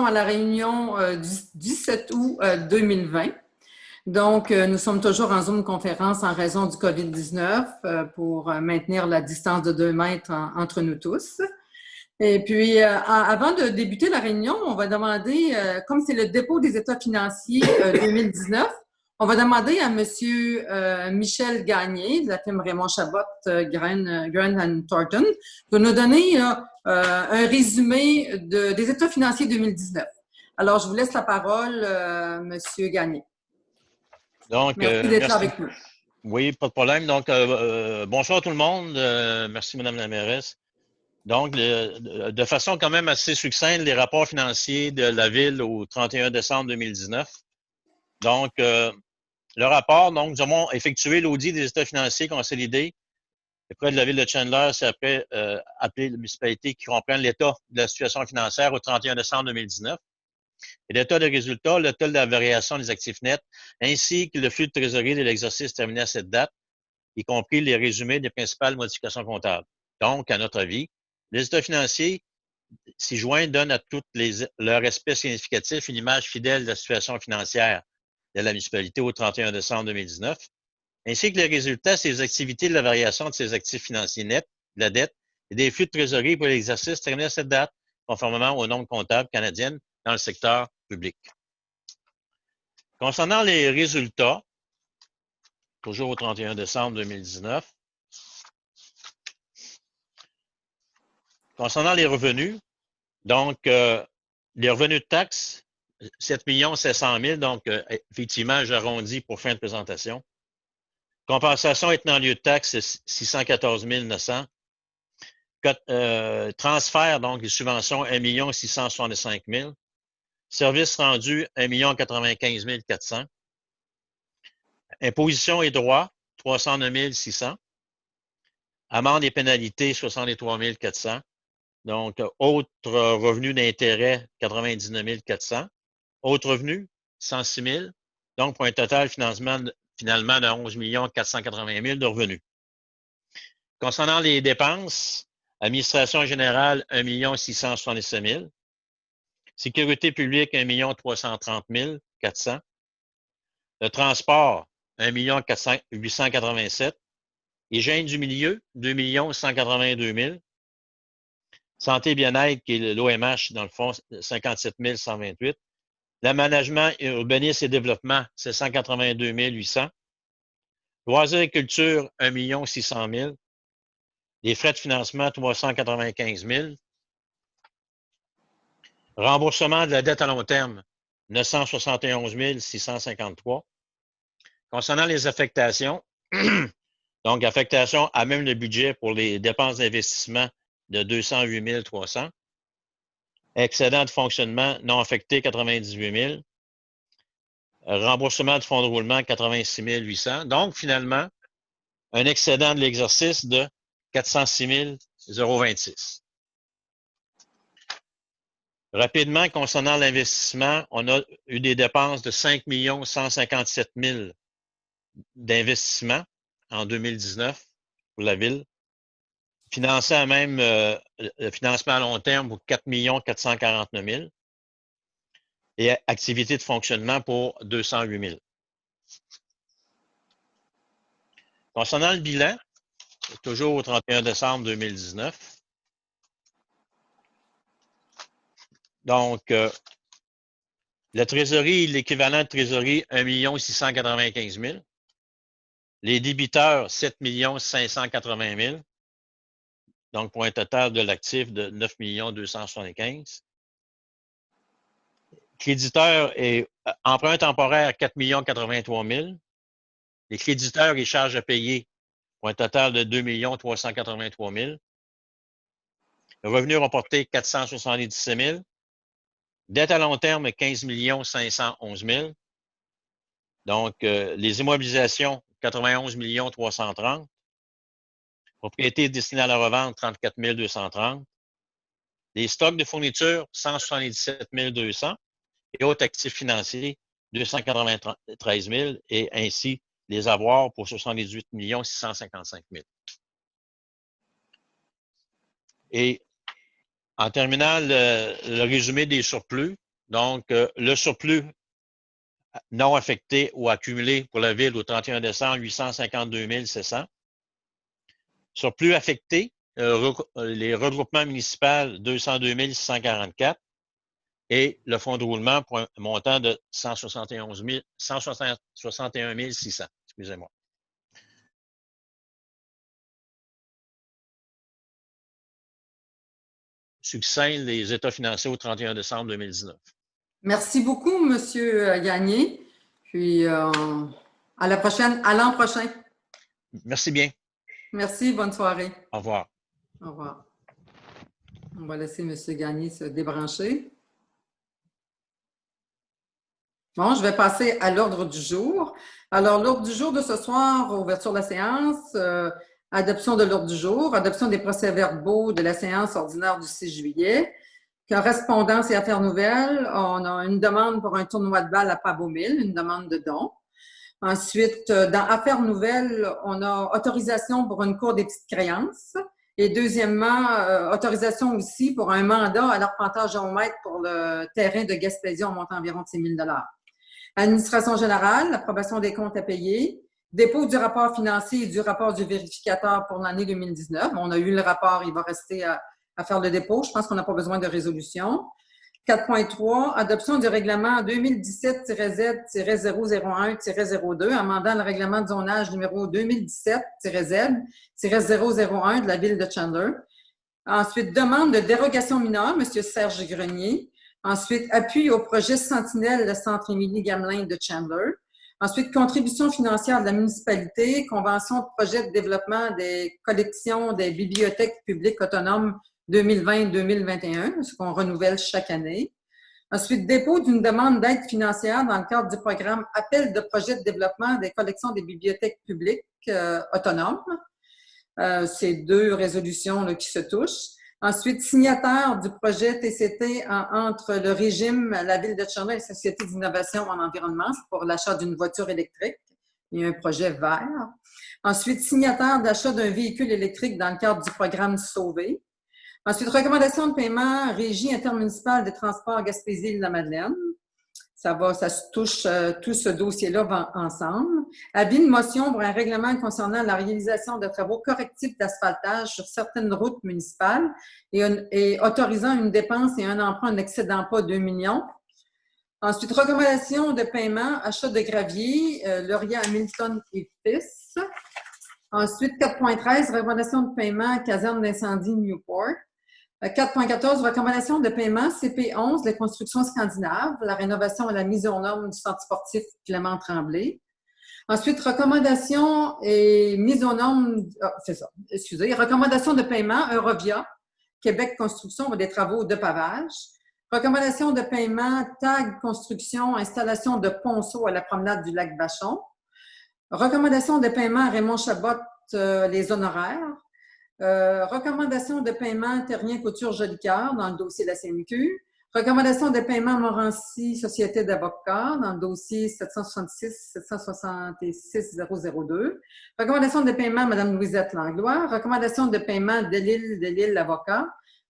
à la réunion du 17 août 2020. Donc, nous sommes toujours en Zoom conférence en raison du COVID-19 pour maintenir la distance de 2 mètres entre nous tous. Et puis, avant de débuter la réunion, on va demander, comme c'est le dépôt des états financiers 2019, on va demander à Monsieur Michel Gagné de la firme Raymond Chabot Grant Thornton de nous donner un résumé des états financiers 2019. Alors, je vous laisse la parole, Monsieur Gagné. Donc, merci d'être là avec nous. Oui, pas de problème. Donc, bonsoir tout le monde. Merci, Madame la mairesse. Donc, de façon quand même assez succincte, les rapports financiers de la Ville au 31 décembre 2019. Donc, le rapport, donc, nous avons effectué l'audit des états financiers consolidés auprès de la Ville de Chandler, c'est après appelé la municipalité qui comprend l'état de la situation financière au 31 décembre 2019. Et l'état de résultat, l'état de la variation des actifs nets, ainsi que le flux de trésorerie de l'exercice terminé à cette date, y compris les résumés des principales modifications comptables. Donc, à notre avis, les états financiers, si joints, donnent à tous leurs aspects significatifs une image fidèle de la situation financière de la municipalité au 31 décembre 2019, ainsi que les résultats, ces activités de la variation de ces actifs financiers nets, de la dette et des flux de trésorerie pour l'exercice terminé à cette date, conformément aux normes comptables canadiennes dans le secteur public. Concernant les résultats, toujours au 31 décembre 2019, concernant les revenus, donc les revenus de taxes, 7 700 000, donc effectivement, j'arrondis pour fin de présentation. Compensation et tenant lieu de taxes, 614 900. Transfert, donc les subventions, 1 665 000. Services rendus, 1 95 400. Impositions et droits, 309 600. Amendes et pénalités, 63 400. Donc, autres revenus d'intérêt, 99 400. Autres revenus, 106 000. Donc, pour un total finalement de 11 480 000 de revenus. Concernant les dépenses, administration générale, 1 667 000. Sécurité publique, 1 330 400. Le transport, 1 887 000. Hygiène du milieu, 2 182 000. Santé et bien-être, qui est l'OMH, dans le fond, 57 128. L'aménagement, urbanisme et développement, c'est 182 800. Loisirs et culture, 1 600 000. Les frais de financement, 395 000. Remboursement de la dette à long terme, 971 653. Concernant les affectations, donc affectation à même le budget pour les dépenses d'investissement de 208 300. Excédent de fonctionnement non affecté, 98 000. Remboursement de fonds de roulement, 86 800. Donc, finalement, un excédent de l'exercice de 406 026. Rapidement, concernant l'investissement, on a eu des dépenses de 5 157 000 d'investissement en 2019 pour la Ville. Financé à même le financement à long terme pour 4 449 000 et activité de fonctionnement pour 208 000. Concernant le bilan, toujours au 31 décembre 2019. Donc, la trésorerie, l'équivalent de trésorerie, 1 695 000. Les débiteurs, 7 580 000. Donc, pour un total de l'actif de 9 275 000. Créditeurs et emprunt temporaire, 4 83 000. Les créditeurs et charges à payer pour un total de 2 383 000. Le revenu reporté, 477 000. Dette à long terme, 15 511 000. Donc, les immobilisations, 91 330 000. Propriétés destinées à la revente, 34 230 000. Les stocks de fournitures, 177 200. Et autres actifs financiers, 293 000. Et ainsi, les avoirs pour 78 655 000. Et en terminant le résumé des surplus, Donc, le surplus non affecté ou accumulé pour la ville au 31 décembre, 852 700. Surplus affecté, les regroupements municipaux, 202 644. Et le fonds de roulement pour un montant de 161 600. Excusez-moi. Succinct les états financiers au 31 décembre 2019. Merci beaucoup, M. Gagné. Puis, à la prochaine, à l'an prochain. Merci bien. Merci, bonne soirée. Au revoir. Au revoir. On va laisser M. Gagné se débrancher. Bon, je vais passer à l'ordre du jour. Alors, l'ordre du jour de ce soir, ouverture de la séance, adoption de l'ordre du jour, adoption des procès-verbaux de la séance ordinaire du 6 juillet, correspondance et affaires nouvelles. On a une demande pour un tournoi de balle à Pabomil, une demande de don. Ensuite, dans affaires nouvelles, on a autorisation pour une cour des petites créances. Et deuxièmement, autorisation aussi pour un mandat à l'arpenteur géomètre pour le terrain de Gaspésie, on monte environ de 6 000 $. Administration générale, approbation des comptes à payer, dépôt du rapport financier et du rapport du vérificateur pour l'année 2019. On a eu le rapport, il va rester à faire le dépôt. Je pense qu'on n'a pas besoin de résolution. 4.3, adoption du règlement 2017-Z-001-02, amendant le règlement de zonage numéro 2017-Z-001 de la ville de Chandler. Ensuite, demande de dérogation mineure, M. Serge Grenier. Ensuite, appui au projet Sentinelle, le Centre Émilie-Gamelin de Chandler. Ensuite, contribution financière de la municipalité, convention de projet de développement des collections des bibliothèques publiques autonomes 2020-2021, ce qu'on renouvelle chaque année. Ensuite, dépôt d'une demande d'aide financière dans le cadre du programme Appel de projet de développement des collections des bibliothèques publiques autonomes. C'est deux résolutions là, qui se touchent. Ensuite, signataire du projet TCT entre le régime, la Ville de Chandler et la Société d'innovation en environnement, c'est pour l'achat d'une voiture électrique. Il y a un projet vert. Ensuite, signataire d'achat d'un véhicule électrique dans le cadre du programme Sauver. Ensuite, recommandation de paiement, Régie intermunicipale des transports Gaspésie-Île-de-la-Madeleine. Ça se touche, tout ce dossier-là ensemble. Avis de motion pour un règlement concernant la réalisation de travaux correctifs d'asphaltage sur certaines routes municipales et autorisant une dépense et un emprunt n'excédant pas 2 millions. Ensuite, recommandation de paiement, achat de gravier, Laurier Hamilton et Fils. Ensuite, 4.13, recommandation de paiement, caserne d'incendie Newport. 4.14, recommandation de paiement CP11, les constructions scandinaves, la rénovation et la mise aux normes du centre sportif Clément Tremblay. Ensuite, recommandation et mise aux normes, recommandation de paiement Eurovia, Québec Construction pour des travaux de pavage. Recommandation de paiement TAG Construction, installation de ponceau à la promenade du lac Vachon. Recommandation de paiement Raymond Chabot, les honoraires. Recommandation de paiement Terrien Couture Jolicoeur dans le dossier de la CMQ. Recommandation de paiement Morancy Société d'avocats dans le dossier 766-766-002. Recommandation de paiement Mme Louisette Langlois. Recommandation de paiement Delille avocat.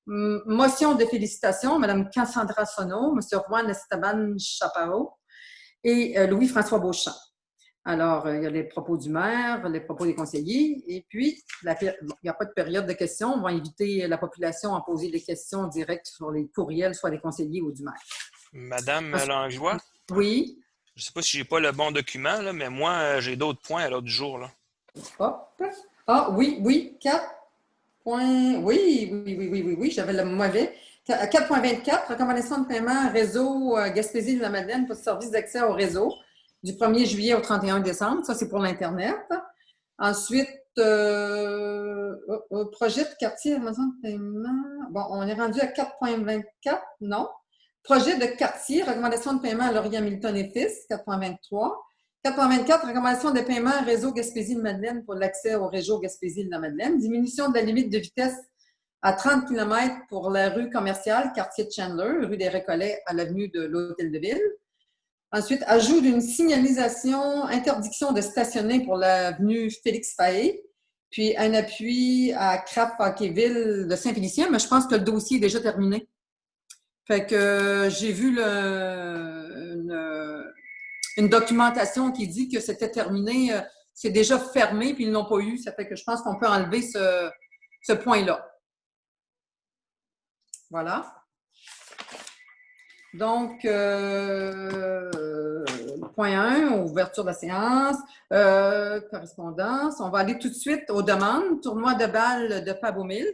Motion de félicitations Mme Cassandra Sonneau, M. Juan Esteban Chapao et Louis-François Beauchamp. Alors, il y a les propos du maire, les propos des conseillers, et puis, il n'y a pas de période de questions. On va inviter la population à poser des questions directes sur les courriels, soit des conseillers ou du maire. Madame Langlois? Oui. Je ne sais pas si je n'ai pas le bon document, là, mais moi, j'ai d'autres points à l'ordre du jour. Là. Hop. Ah, oui, 4 points. Oui, j'avais le mauvais. 4.24, recommandation de paiement réseau Gaspésie-de-la-Madeleine pour le service d'accès au réseau. Du 1er juillet au 31 décembre. Ça, c'est pour l'Internet. Ensuite, projet de quartier, maison de paiement. Bon, on est rendu à 4.24, non. Projet de quartier, recommandation de paiement à Laurier Hamilton et Fils, 4.23. 4.24, recommandation de paiement réseau Gaspésie-de-Madeleine pour l'accès au réseau Gaspésie-de-la-Madeleine. Diminution de la limite de vitesse à 30 km pour la rue commerciale, quartier de Chandler, rue des Récollets à l'avenue de l'Hôtel de Ville. Ensuite, ajout d'une signalisation, interdiction de stationner pour l'avenue Félix-Faé, puis un appui à Crap-Hockeyville de Saint-Félicien, mais je pense que le dossier est déjà terminé. Fait que j'ai vu une documentation qui dit que c'était terminé, c'est déjà fermé, puis ils ne l'ont pas eu. Ça fait que je pense qu'on peut enlever ce point-là. Voilà. Donc, point 1, ouverture de la séance, correspondance. On va aller tout de suite aux demandes. Tournoi de balles de Pabomil.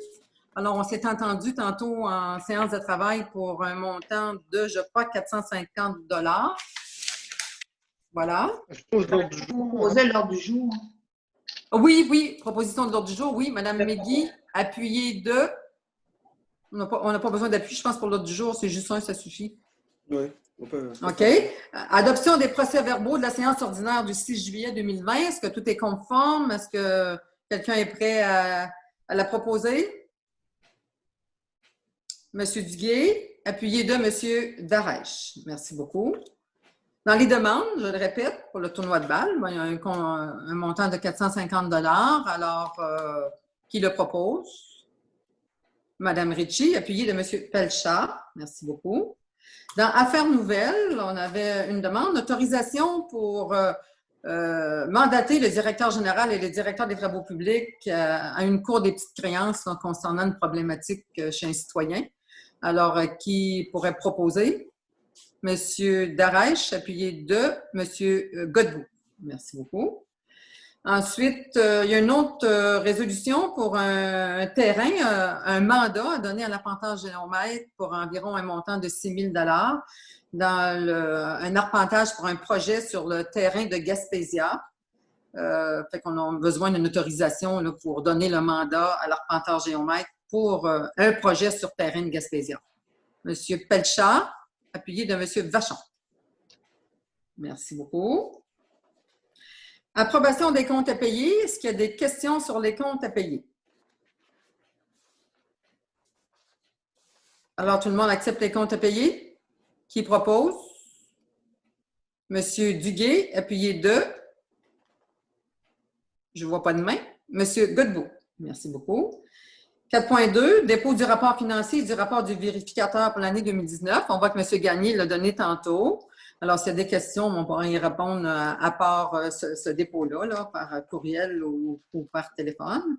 Alors, on s'est entendu tantôt en séance de travail pour un montant de, je crois, 450 $. Voilà. Je pose l'ordre du jour. Proposer l'ordre du jour. Oui, oui, proposition de l'ordre du jour. Oui, Madame Megui, appuyé de... On n'a pas besoin d'appui, je pense, pour l'ordre du jour. C'est juste un, ça suffit. Oui. On peut. OK. Adoption des procès-verbaux de la séance ordinaire du 6 juillet 2020. Est-ce que tout est conforme? Est-ce que quelqu'un est prêt à la proposer? Monsieur Duguay, appuyé de Monsieur Darèche. Merci beaucoup. Dans les demandes, je le répète, pour le tournoi de balles, il y a un montant de 450 $. Alors, qui le propose? Madame Ritchie, appuyée de Monsieur Pelchat. Merci beaucoup. Dans Affaires nouvelles, on avait une demande d'autorisation pour mandater le directeur général et le directeur des travaux publics à une cour des petites créances concernant une problématique chez un citoyen. Alors, qui pourrait proposer? Monsieur Darèche, appuyé de Monsieur Godbout. Merci beaucoup. Ensuite, il y a une autre résolution pour un terrain, un mandat à donner à l'Arpentage Géomètre pour environ un montant de 6 000 $ dans un arpentage pour un projet sur le terrain de Gaspésia. Fait qu'on a besoin d'une autorisation là, pour donner le mandat à l'Arpentage Géomètre pour un projet sur terrain de Gaspésia. Monsieur Pelchat, appuyé de Monsieur Vachon. Merci beaucoup. Approbation des comptes à payer. Est-ce qu'il y a des questions sur les comptes à payer? Alors, tout le monde accepte les comptes à payer? Qui propose? Monsieur Duguay, appuyé de... Je ne vois pas de main. Monsieur Godbout. Merci beaucoup. 4.2, dépôt du rapport financier et du rapport du vérificateur pour l'année 2019. On voit que M. Gagné l'a donné tantôt. Alors, s'il y a des questions, on pourra y répondre à part ce dépôt-là, là, par courriel ou par téléphone.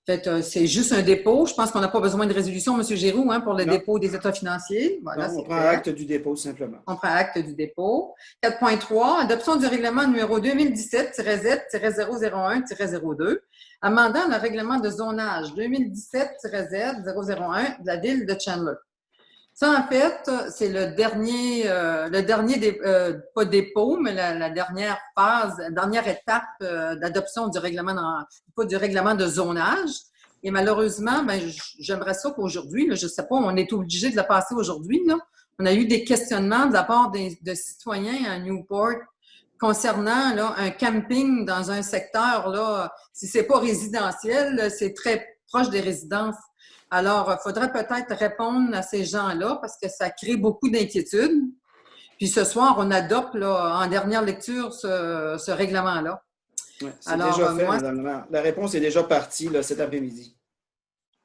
En fait, c'est juste un dépôt. Je pense qu'on n'a pas besoin de résolution, M. Giroux, pour le dépôt des états financiers. Voilà, non, on prend acte du dépôt, simplement. On prend acte du dépôt. 4.3, adoption du règlement numéro 2017-Z-001-02, amendant le règlement de zonage 2017-Z001 de la ville de Chandler. Ça, en fait, c'est le dernier pas dépôt, mais la dernière phase, la dernière étape d'adoption du règlement, pas du règlement de zonage. Et malheureusement, j'aimerais ça qu'aujourd'hui, je ne sais pas, on est obligé de le passer aujourd'hui. On a eu des questionnements de la part de citoyens à Newport concernant là, un camping dans un secteur, là, si ce n'est pas résidentiel, c'est très proche des résidences. Alors, il faudrait peut-être répondre à ces gens-là parce que ça crée beaucoup d'inquiétudes. Puis ce soir, on adopte là, en dernière lecture ce règlement-là. Oui, c'est déjà fait, Madame la maire. La réponse est déjà partie là, cet après-midi.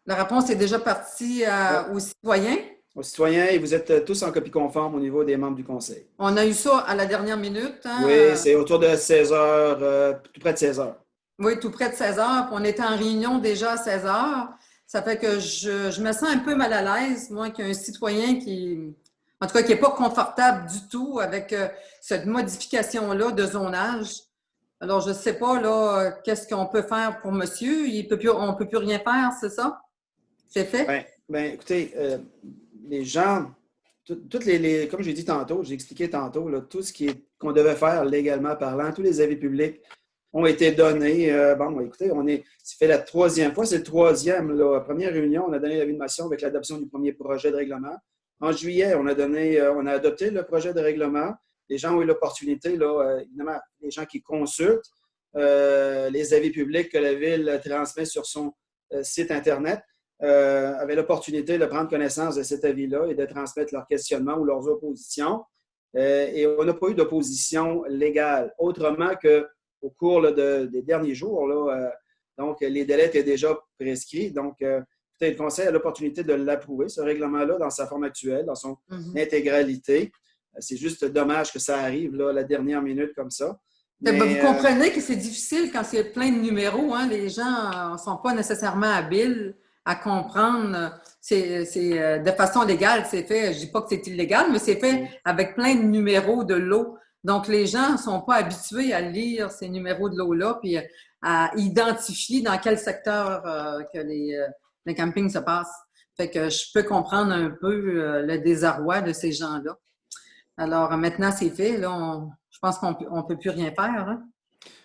La réponse est déjà partie aux citoyens? Aux citoyens, et vous êtes tous en copie conforme au niveau des membres du conseil. On a eu ça à la dernière minute. Oui, c'est autour de 16 heures, tout près de 16 heures. Oui, tout près de 16 heures. Puis on était en réunion déjà à 16 heures. Ça fait que je me sens un peu mal à l'aise, moi, qu'un citoyen en tout cas, qui n'est pas confortable du tout avec cette modification-là de zonage. Alors, je ne sais pas, là, qu'est-ce qu'on peut faire pour monsieur. On ne peut plus rien faire, c'est ça? C'est fait? Bien, écoutez, les gens, toutes les comme j'ai dit tantôt, j'ai expliqué tantôt, là, tout ce qu'on devait faire légalement parlant, tous les avis publics ont été donnés. Écoutez, ça fait la troisième fois, c'est le troisième. La première réunion, on a donné l'avis avec l'adoption du premier projet de règlement. En juillet, on a adopté le projet de règlement. Les gens ont eu l'opportunité, là, évidemment, les gens qui consultent les avis publics que la Ville transmet sur son site Internet avaient l'opportunité de prendre connaissance de cet avis-là et de transmettre leurs questionnements ou leurs oppositions. Et on n'a pas eu d'opposition légale, autrement que au cours là, des derniers jours. Là, donc, les délais étaient déjà prescrits. Donc, il écoutez, le Conseil a l'opportunité de l'approuver, ce règlement-là, dans sa forme actuelle, dans son intégralité. C'est juste dommage que ça arrive là, à la dernière minute comme ça. Mais, vous comprenez que c'est difficile quand c'est plein de numéros. Hein? Les gens ne sont pas nécessairement habiles à comprendre. C'est de façon légale, c'est fait. Je ne dis pas que c'est illégal, mais c'est fait avec plein de numéros de lot. Donc, les gens ne sont pas habitués à lire ces numéros de lot-là puis à identifier dans quel secteur que les campings se passent. Fait que je peux comprendre un peu le désarroi de ces gens-là. Alors, maintenant, c'est fait. Là, je pense qu'on ne peut plus rien faire. Hein?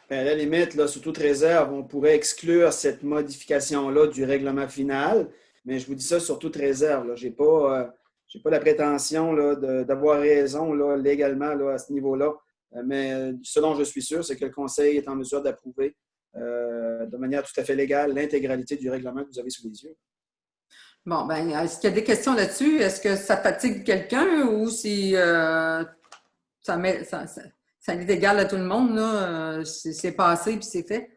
Bien, à la limite, là, sous toute réserve, on pourrait exclure cette modification-là du règlement final. Mais je vous dis ça sur toute réserve. Je n'ai pas la prétention là, d'avoir raison là, légalement là, à ce niveau-là. Mais ce dont je suis sûr, c'est que le Conseil est en mesure d'approuver de manière tout à fait légale l'intégralité du règlement que vous avez sous les yeux. Bon, bien, est-ce qu'il y a des questions là-dessus? Est-ce que ça fatigue quelqu'un ou si ça est égal à tout le monde? Là, c'est passé puis c'est fait?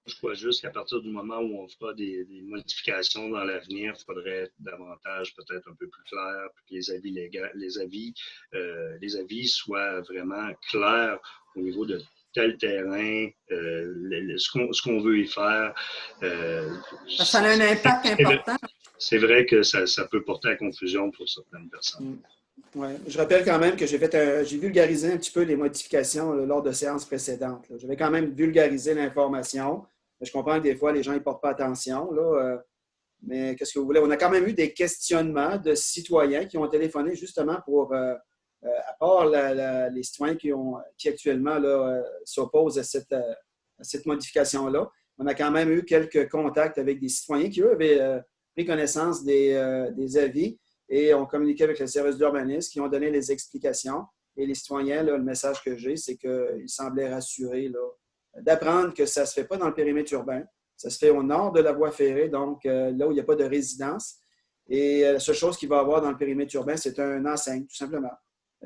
Je crois juste qu'à partir du moment où on fera des modifications dans l'avenir, il faudrait davantage peut-être un peu plus clair, pour que les avis soient vraiment clairs au niveau de tel terrain, ce qu'on veut y faire. Ça a un impact important. C'est vrai que ça peut porter à confusion pour certaines personnes. Ouais. Je rappelle quand même que j'ai vulgarisé un petit peu les modifications lors de séances précédentes. J'avais quand même vulgarisé l'information. Je comprends que des fois, les gens ne portent pas attention. Là, mais qu'est-ce que vous voulez? On a quand même eu des questionnements de citoyens qui ont téléphoné justement pour, à part les citoyens qui actuellement là, s'opposent à cette modification-là, on a quand même eu quelques contacts avec des citoyens qui, eux, avaient pris connaissance des avis et ont communiqué avec le service d'urbanisme qui ont donné les explications. Et les citoyens, là, le message que j'ai, c'est qu'ils semblaient rassurés là, d'apprendre que ça ne se fait pas dans le périmètre urbain. Ça se fait au nord de la voie ferrée, donc là où il n'y a pas de résidence. Et la seule chose qu'il va y avoir dans le périmètre urbain, c'est un enseigne, tout simplement,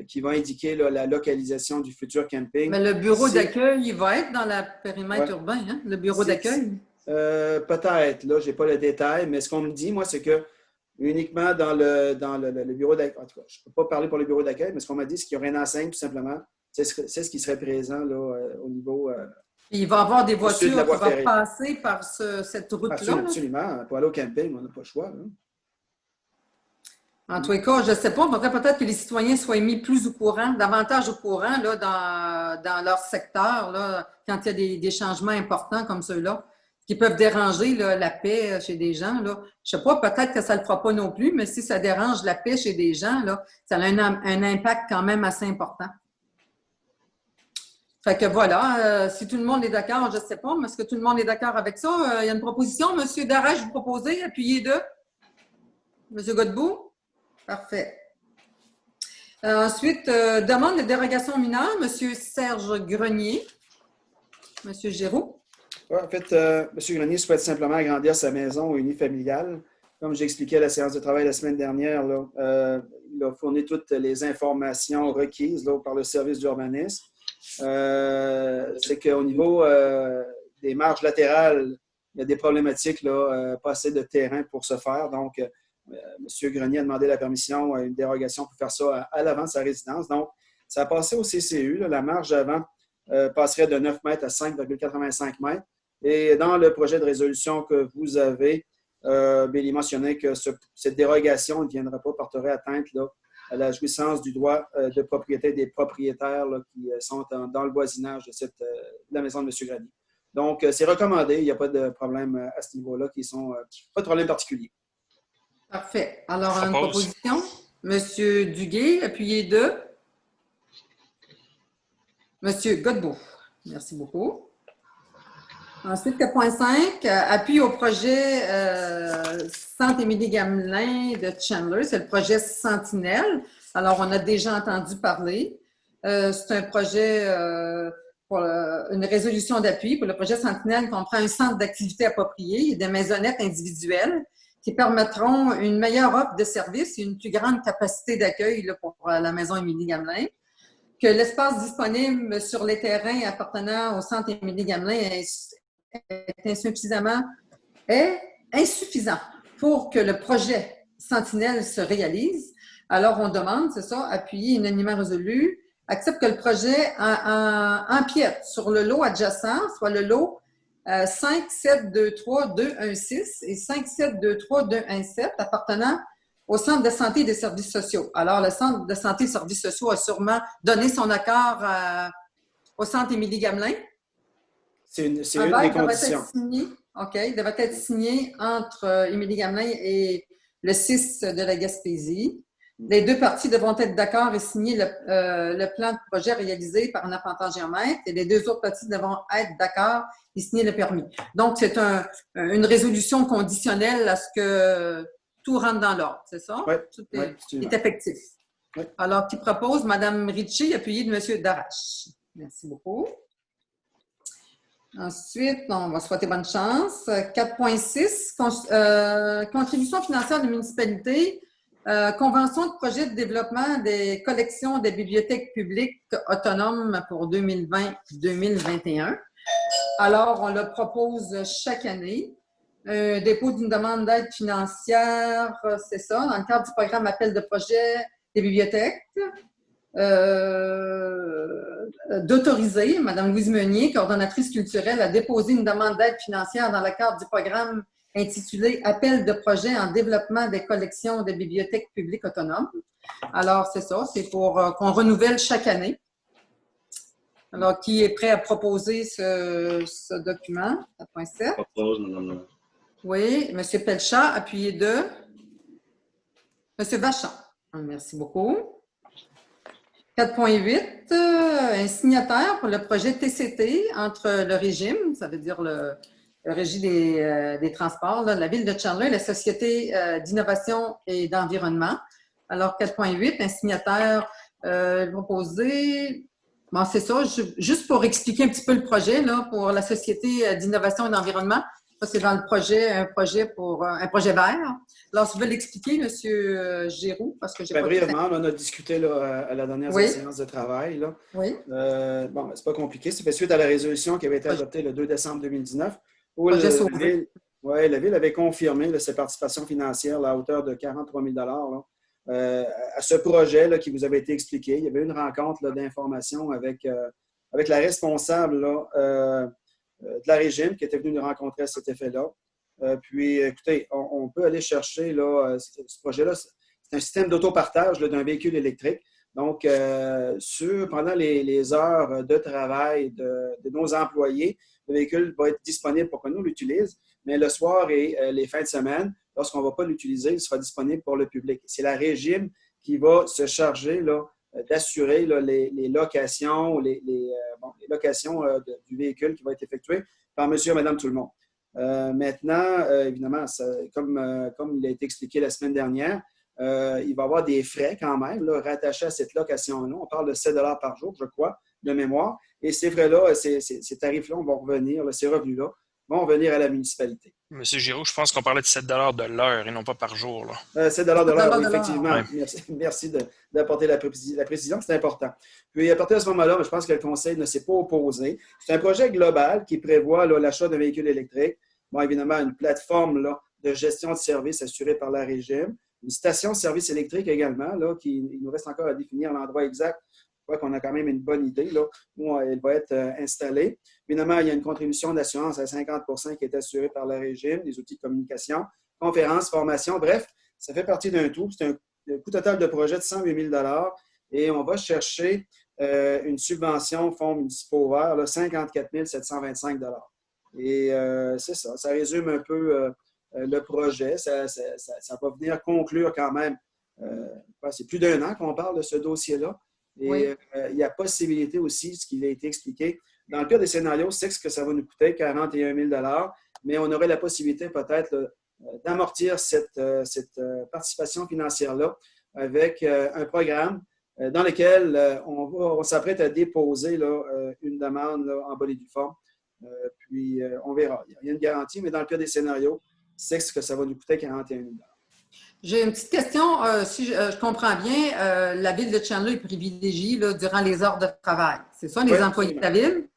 qui va indiquer là, la localisation du futur camping. Mais le bureau d'accueil, il va être dans le périmètre urbain, hein? Le bureau d'accueil? Peut-être, là, je n'ai pas le détail, mais ce qu'on me dit, moi, c'est que uniquement dans le bureau d'accueil, en tout cas, je ne peux pas parler pour le bureau d'accueil, mais ce qu'on m'a dit, c'est qu'il y aurait une enseigne, tout simplement. C'est ce qui serait présent là, au niveau... il va y avoir des voitures qui vont passer par cette route-là. Absolument. Pour aller au camping, on n'a pas le choix. Là. En tous les cas, je ne sais pas. Il faudrait peut-être que les citoyens soient mis plus au courant, davantage au courant là, dans leur secteur, là, quand il y a des changements importants comme ceux-là, qui peuvent déranger là, la paix chez des gens. Là. Je ne sais pas, peut-être que ça ne le fera pas non plus, mais si ça dérange la paix chez des gens, là, ça a un impact quand même assez important. Fait que voilà, si tout le monde est d'accord, je ne sais pas, mais est-ce que tout le monde est d'accord avec ça? Il y a une proposition. M. Darèche, vous proposez, appuyez deux. M. Godbout? Parfait. Ensuite, demande de dérogation mineure, M. Serge Grenier. M. Giroux? Ouais, en fait, M. Grenier souhaite simplement agrandir sa maison unifamiliale. Comme j'ai expliqué à la séance de travail la semaine dernière, là, il a fourni toutes les informations requises là, par le service d'urbanisme. C'est qu'au niveau des marges latérales, il y a des problématiques, là, pas assez de terrain pour se faire. Donc, M. Grenier a demandé la permission, une dérogation pour faire ça à l'avant de sa résidence. Donc, ça a passé au CCU. Là, la marge avant passerait de 9 mètres à 5,85 mètres. Et dans le projet de résolution que vous avez, Billy mentionnait que cette dérogation ne viendra pas, porterait atteinte là, à la jouissance du droit de propriété des propriétaires là, qui sont dans le voisinage de la maison de M. Grenier. Donc, c'est recommandé. Il n'y a pas de problème à ce niveau-là, pas de problème particulier. Parfait. Alors, une proposition. M. Duguay, appuyez deux. M. Godbout. Merci beaucoup. Ensuite, 4.5, appui au projet Sainte-Émilie-Gamelin de Chandler. C'est le projet Sentinelle. Alors, on a déjà entendu parler. C'est un projet pour une résolution d'appui. Pour le projet Sentinelle, comprend un centre d'activité approprié et des maisonnettes individuelles qui permettront une meilleure offre de services et une plus grande capacité d'accueil là, pour la maison Émilie-Gamelin. Que l'espace disponible sur les terrains appartenant au centre Émilie-Gamelin est insuffisant pour que le projet Sentinelle se réalise. Alors, on demande, c'est ça, appuyé unanimement résolu, accepte que le projet empiète sur le lot adjacent, soit le lot 5723216 et 5723217 appartenant au Centre de santé et des services sociaux. Alors, le Centre de santé et des services sociaux a sûrement donné son accord au Centre Émilie-Gamelin. C'est une des conditions. Il devait être signé entre Émilie-Gamelin et le CIS de la Gaspésie. Les deux parties devront être d'accord et signer le plan de projet réalisé par un apprenti géomètre et les deux autres parties devront être d'accord et signer le permis. Donc, c'est une résolution conditionnelle à ce que tout rentre dans l'ordre, c'est ça? Oui. Tout est effectif. Oui. Alors, qui propose? Mme Ritchie, appuyée de M. Darache. Merci beaucoup. Ensuite, on va souhaiter bonne chance. 4.6, contribution financière de municipalité. Convention de projet de développement des collections des bibliothèques publiques autonomes pour 2020-2021. Alors, on le propose chaque année. Dépôt d'une demande d'aide financière, c'est ça, dans le cadre du programme Appel de projet des bibliothèques. D'autoriser Mme Louise Meunier, coordonnatrice culturelle, à déposer une demande d'aide financière dans le cadre du programme intitulé « Appel de projet en développement des collections des bibliothèques publiques autonomes ». Alors, c'est ça, c'est pour qu'on renouvelle chaque année. Alors, qui est prêt à proposer ce document? 4.7. Propose, Mme. Oui, M. Pelchat, appuyé de M. Vachon. Merci beaucoup. 4.8, un signataire pour le projet TCT entre le régime, ça veut dire le Régie des transports, là, la Ville de Chandler et la Société d'innovation et d'environnement. Alors, 4.8, un signataire proposé. Bon, c'est ça, juste pour expliquer un petit peu le projet, là, pour la Société d'innovation et d'environnement. Ça, c'est dans le projet, un projet vert. Alors, si vous voulez l'expliquer, M. Giroux, parce que j'ai pas brièvement, on a discuté là, à la dernière séance de travail. Là. Oui. Bon, c'est pas compliqué. Ça fait suite à la résolution qui avait été adoptée le 2 décembre 2019, où la Ville avait confirmé là, ses participations financières là, à hauteur de 43 000 là, à ce projet là, qui vous avait été expliqué. Il y avait eu une rencontre d'information avec la responsable là, de la régime qui était venue nous rencontrer à cet effet-là. Puis, écoutez, on peut aller chercher là, ce projet-là. C'est un système d'autopartage d'un véhicule électrique. Donc, pendant les heures de travail de nos employés, le véhicule va être disponible pour que nous l'utilisions, mais le soir et les fins de semaine, lorsqu'on ne va pas l'utiliser, il sera disponible pour le public. C'est la régime qui va se charger là, d'assurer là, les locations, les locations du véhicule qui va être effectué par monsieur et madame tout le monde. Maintenant, évidemment, comme il a été expliqué la semaine dernière, il va y avoir des frais quand même là, rattachés à cette location-là. On parle de 7 $ par jour, je crois, de mémoire. Et ces frais-là, ces tarifs-là vont revenir, là, ces revenus-là vont revenir à la municipalité. Monsieur Giroux, je pense qu'on parlait de 7 $ de l'heure et non pas par jour. Là. 7 $ de l'heure, oui, effectivement. Ouais. Merci d'apporter la précision, c'est important. Puis, à partir de ce moment-là, je pense que le Conseil ne s'est pas opposé. C'est un projet global qui prévoit l'achat d'un véhicule électrique. Bon, évidemment, une plateforme là, de gestion de services assurée par la régime. Une station-service électrique également, là, il nous reste encore à définir l'endroit exact. Je crois qu'on a quand même une bonne idée là, où elle va être installée. Évidemment, il y a une contribution d'assurance à 50 % qui est assurée par la régime, des outils de communication, conférences, formations. Bref, ça fait partie d'un tout. C'est un coût total de projet de 108 000 $ et on va chercher une subvention fonds municipaux verts, là, 54 725 $. Et c'est ça. Ça résume un peu le projet. Ça va venir conclure quand même. C'est plus d'1 an qu'on parle de ce dossier-là. Et oui. Il y a possibilité aussi, ce qui a été expliqué, dans le cas des scénarios, c'est ce que ça va nous coûter, 41 000 $, mais on aurait la possibilité peut-être d'amortir cette participation financière-là avec un programme dans lequel on s'apprête à déposer là, une demande là, en bonne et due forme. Puis on verra. Il y a une garantie, mais dans le cas des scénarios, c'est ce que ça va nous coûter 41 000 $. J'ai une petite question. Si je comprends bien, la Ville de Chandler est privilégiée là, durant les heures de travail. C'est ça, les employés de la Ville?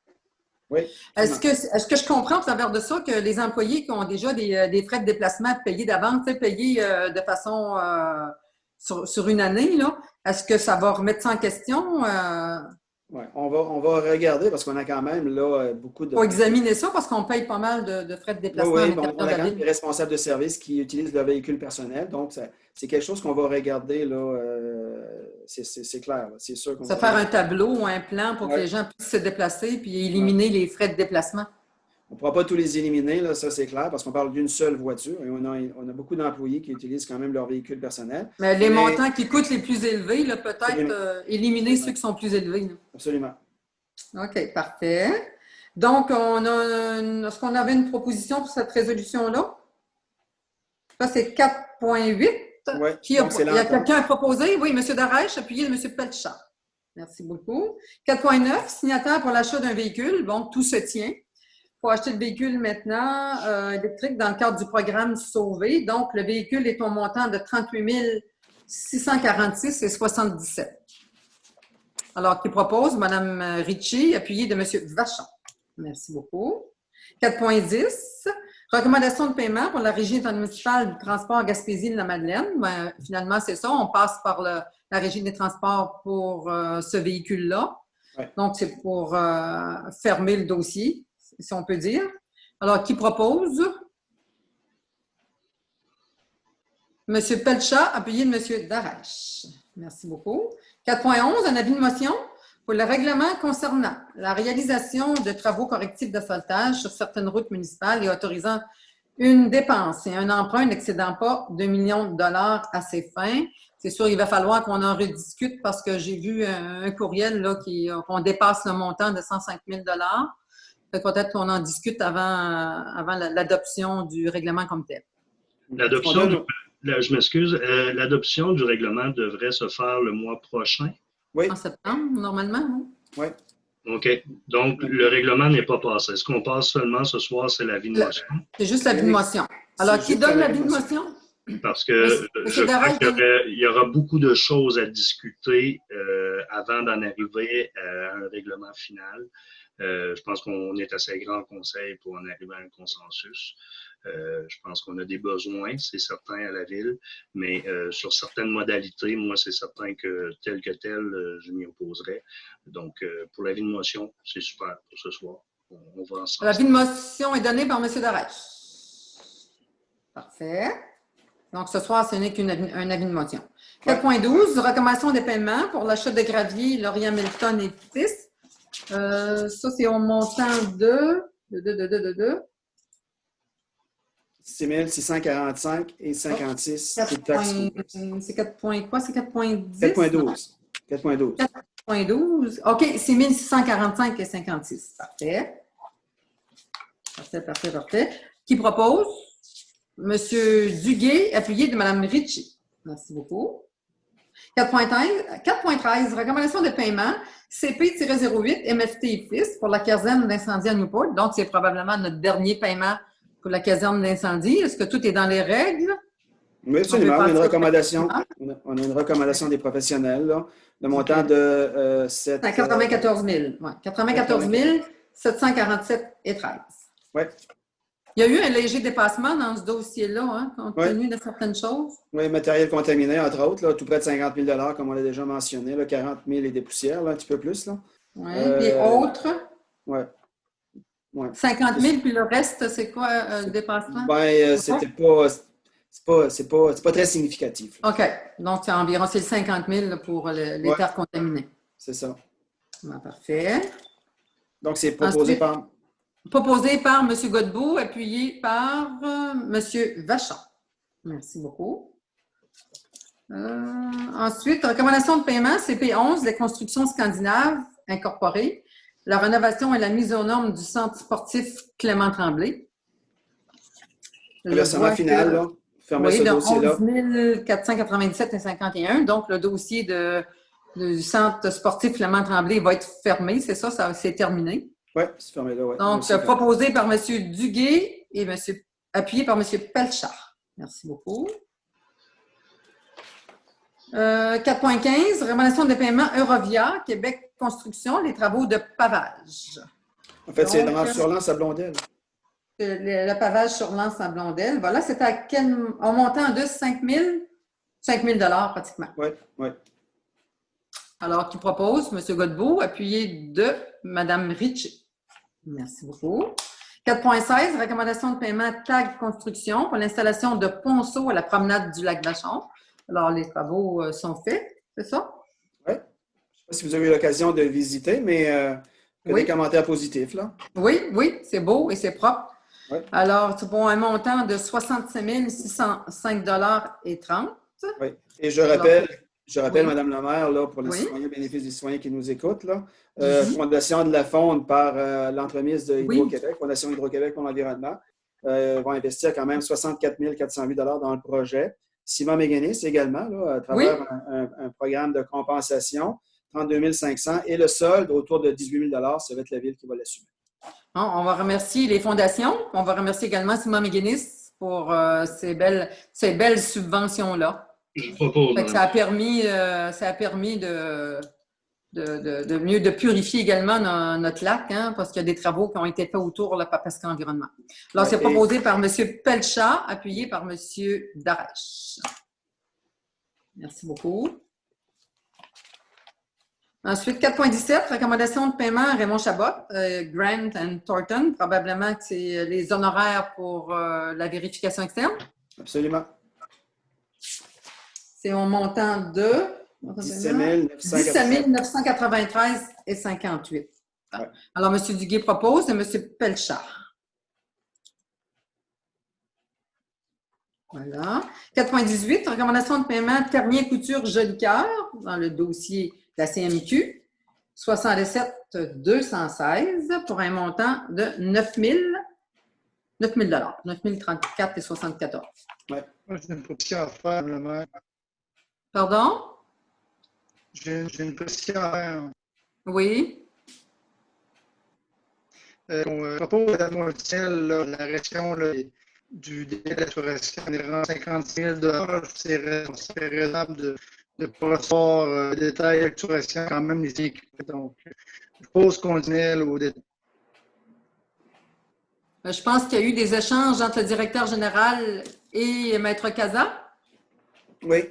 Oui. Est-ce que je comprends au travers de ça que les employés qui ont déjà des frais de déplacement payés d'avance, payés de façon sur une année, là, est-ce que ça va remettre ça en question? Ouais, on va regarder parce qu'on a quand même là beaucoup de. Faut examiner ça parce qu'on paye pas mal de frais de Oui, déplacement à oui, l'intérieur on de a la quand même des ville. responsables de service qui utilisent leur véhicule personnel. Donc, c'est quelque chose qu'on va regarder là. C'est clair, là. C'est sûr qu'on Se va faire un regarder. tableau ou un plan pour que Ouais, les gens puissent se déplacer puis ouais. éliminer les frais de déplacement. On ne pourra pas tous les éliminer, là, ça c'est clair, parce qu'on parle d'une seule voiture et on a beaucoup d'employés qui utilisent quand même leur véhicule personnel. Mais les Mais montants qui coûtent les plus élevés, là, peut-être absolument, éliminer ceux qui sont plus élevés, là. absolument. OK, parfait. Donc, est-ce qu'on avait une proposition pour cette résolution-là? Ça, c'est 4.8. Oui, donc c'est Il y a l'entente. quelqu'un à proposer? Oui, M. Darèche, appuyé de M. Pelchat. Merci beaucoup. 4.9, signataire pour l'achat d'un véhicule. Bon, tout se tient. Il faut acheter le véhicule maintenant électrique dans le cadre du programme Sauver. Donc, le véhicule est au montant de 38 646,77. Alors, qui propose Mme Ritchie, appuyée de M. Vachon. Merci beaucoup. 4.10, recommandation de paiement pour la Régie intermunicipale du transport Gaspésie-la-Madeleine. Ben, finalement, c'est ça. On passe par la Régie des transports pour ce véhicule-là. Ouais. Donc, c'est pour fermer le dossier, si on peut dire. Alors, qui propose? M. Pelchat, appuyé de M. Darèche. Merci beaucoup. 4.11, un avis de motion pour le règlement concernant la réalisation de travaux correctifs d'asphaltage sur certaines routes municipales et autorisant une dépense et un emprunt n'excédant pas 2 millions de dollars à ces fins. C'est sûr, il va falloir qu'on en rediscute parce que j'ai vu un courriel là, qu'on dépasse le montant de 105 000 dollars. Peut-être qu'on en discute avant l'adoption du règlement comme tel. L'adoption je m'excuse, l'adoption du règlement devrait se faire le mois prochain. Oui, En septembre, normalement. oui. OK. Donc, le règlement n'est pas passé. Ce qu'on passe seulement ce soir, c'est l'avis de motion. C'est juste l'avis de motion. Alors, qui donne l'avis de motion? Parce que je crois qu'il y aura beaucoup de choses à discuter avant d'en arriver à un règlement final. Je pense qu'on est assez grand conseil pour en arriver à un consensus. Je pense qu'on a des besoins, c'est certain, à la ville, mais sur certaines modalités, moi, c'est certain que tel, je m'y opposerais. Donc, pour l'avis de motion, c'est super pour ce soir. On va ensemble. L'avis de motion est donné par M. Darèche. Parfait. Donc, ce soir, ce n'est qu'un avis de motion. 4.12, recommandation de paiement pour l'achat de gravier Laurier Milton et fils. Ça, c'est au montant de 6 645 et 56. C'est taxe. C'est 4 points quoi? C'est 4.10? 4.12. 4.12. 4.12. OK, 6 645 et 56. Parfait. Parfait. Qui propose? Monsieur Duguay, appuyé de Mme Ritchie. Merci beaucoup. 4.13, recommandation de paiement CP-08 MFT et fils pour la caserne d'incendie à Newport. Donc, c'est probablement notre dernier paiement pour la caserne d'incendie. Est-ce que tout est dans les règles? Oui, absolument. On a une recommandation. On a une recommandation des professionnels. Là. Le montant de 94 000. Ouais. 94 747 et 13. Oui. Il y a eu un léger dépassement dans ce dossier-là, hein, compte tenu de certaines choses. Oui, matériel contaminé, entre autres, là, tout près de 50 000 comme on l'a déjà mentionné. Là, 40 000 et des poussières, là, un petit peu plus. Oui, puis autres. Oui. 50 000, puis le reste, c'est quoi le dépassement? Bien, c'est pas très significatif. Là. OK. Donc, c'est environ 50 000 pour les terres contaminées. C'est ça. Bon, parfait. Donc, c'est proposé par... Proposé par M. Godbout, appuyé par M. Vachon. Merci beaucoup. Ensuite, recommandation de paiement, CP11, les constructions scandinaves incorporées, la rénovation et la mise aux normes du centre sportif Clément Tremblay. Le versement final, là, fermez ce dossier-là. 11 497 et 51. Donc, le dossier du centre sportif Clément Tremblay va être fermé, c'est ça c'est terminé. Oui, c'est fermé là, oui. Donc, proposé par M. Duguay et appuyé par M. Pelchat. Merci beaucoup. 4.15, recommandation de paiement Eurovia, Québec Construction, les travaux de pavage. En fait, c'est Donc, sur l'Anse à Blondel. le pavage sur l'Anse à Blondel. Voilà, c'est à quel en montant de 5 000 pratiquement. Oui, oui. Alors, qui propose? M. Godbout, appuyé de Mme Ritchie. Merci beaucoup. 4.16, recommandation de paiement TAG Construction pour l'installation de ponceaux à la promenade du lac Vachon. Alors, les travaux sont faits, c'est ça? Oui. Je ne sais pas si vous avez eu l'occasion de visiter, mais des commentaires positifs, là. Oui, oui, c'est beau et c'est propre. Oui. Alors, c'est pour un montant de 67 605,30 $. Oui. Et je rappelle, oui. Mme la maire, là, pour les Oui. citoyens, bénéfice des citoyens qui nous écoutent, là, Fondation de la Fonde par l'entremise de Hydro-Québec, Fondation Hydro-Québec pour l'environnement, vont investir quand même 64 408 $ dans le projet. Simon Méganis également, là, à travers un programme de compensation, 32 500 et le solde autour de 18 000 $, ça va être la ville qui va l'assumer. Bon, on va remercier les fondations. On va remercier également Simon Méganis pour ces belles subventions-là. Je propose. Ça a permis de purifier également notre lac, hein, parce qu'il y a des travaux qui ont été faits autour de la Papasca Environnement. Alors, c'est proposé par M. Pelchat, appuyé par M. Darèche. Merci beaucoup. Ensuite, 4.17, recommandation de paiement à Raymond Chabot, Grant and Thornton. Probablement que c'est les honoraires pour la vérification externe. Absolument. C'est au montant de 17 993,58 $. Ouais. Alors, M. Duguay propose et M. Pelchat. Voilà. 4.18, recommandation de paiement Ternier Couture Jolicoeur dans le dossier de la CMQ, 67 216 pour un montant de 9 000 $, 9 034,74 $. Ouais. Moi, j'ai une précision à faire, le maire. Pardon? J'ai une précision à faire. Oui. On propose à Moitiel la région du délai d'assuration environ 56 000 $. C'est raisonnable de recevoir détails d'acturation quand même les équipes. Donc, je pose qu'on dîne au détail. Je pense qu'il y a eu des échanges entre le directeur général et Maître Casa. Oui.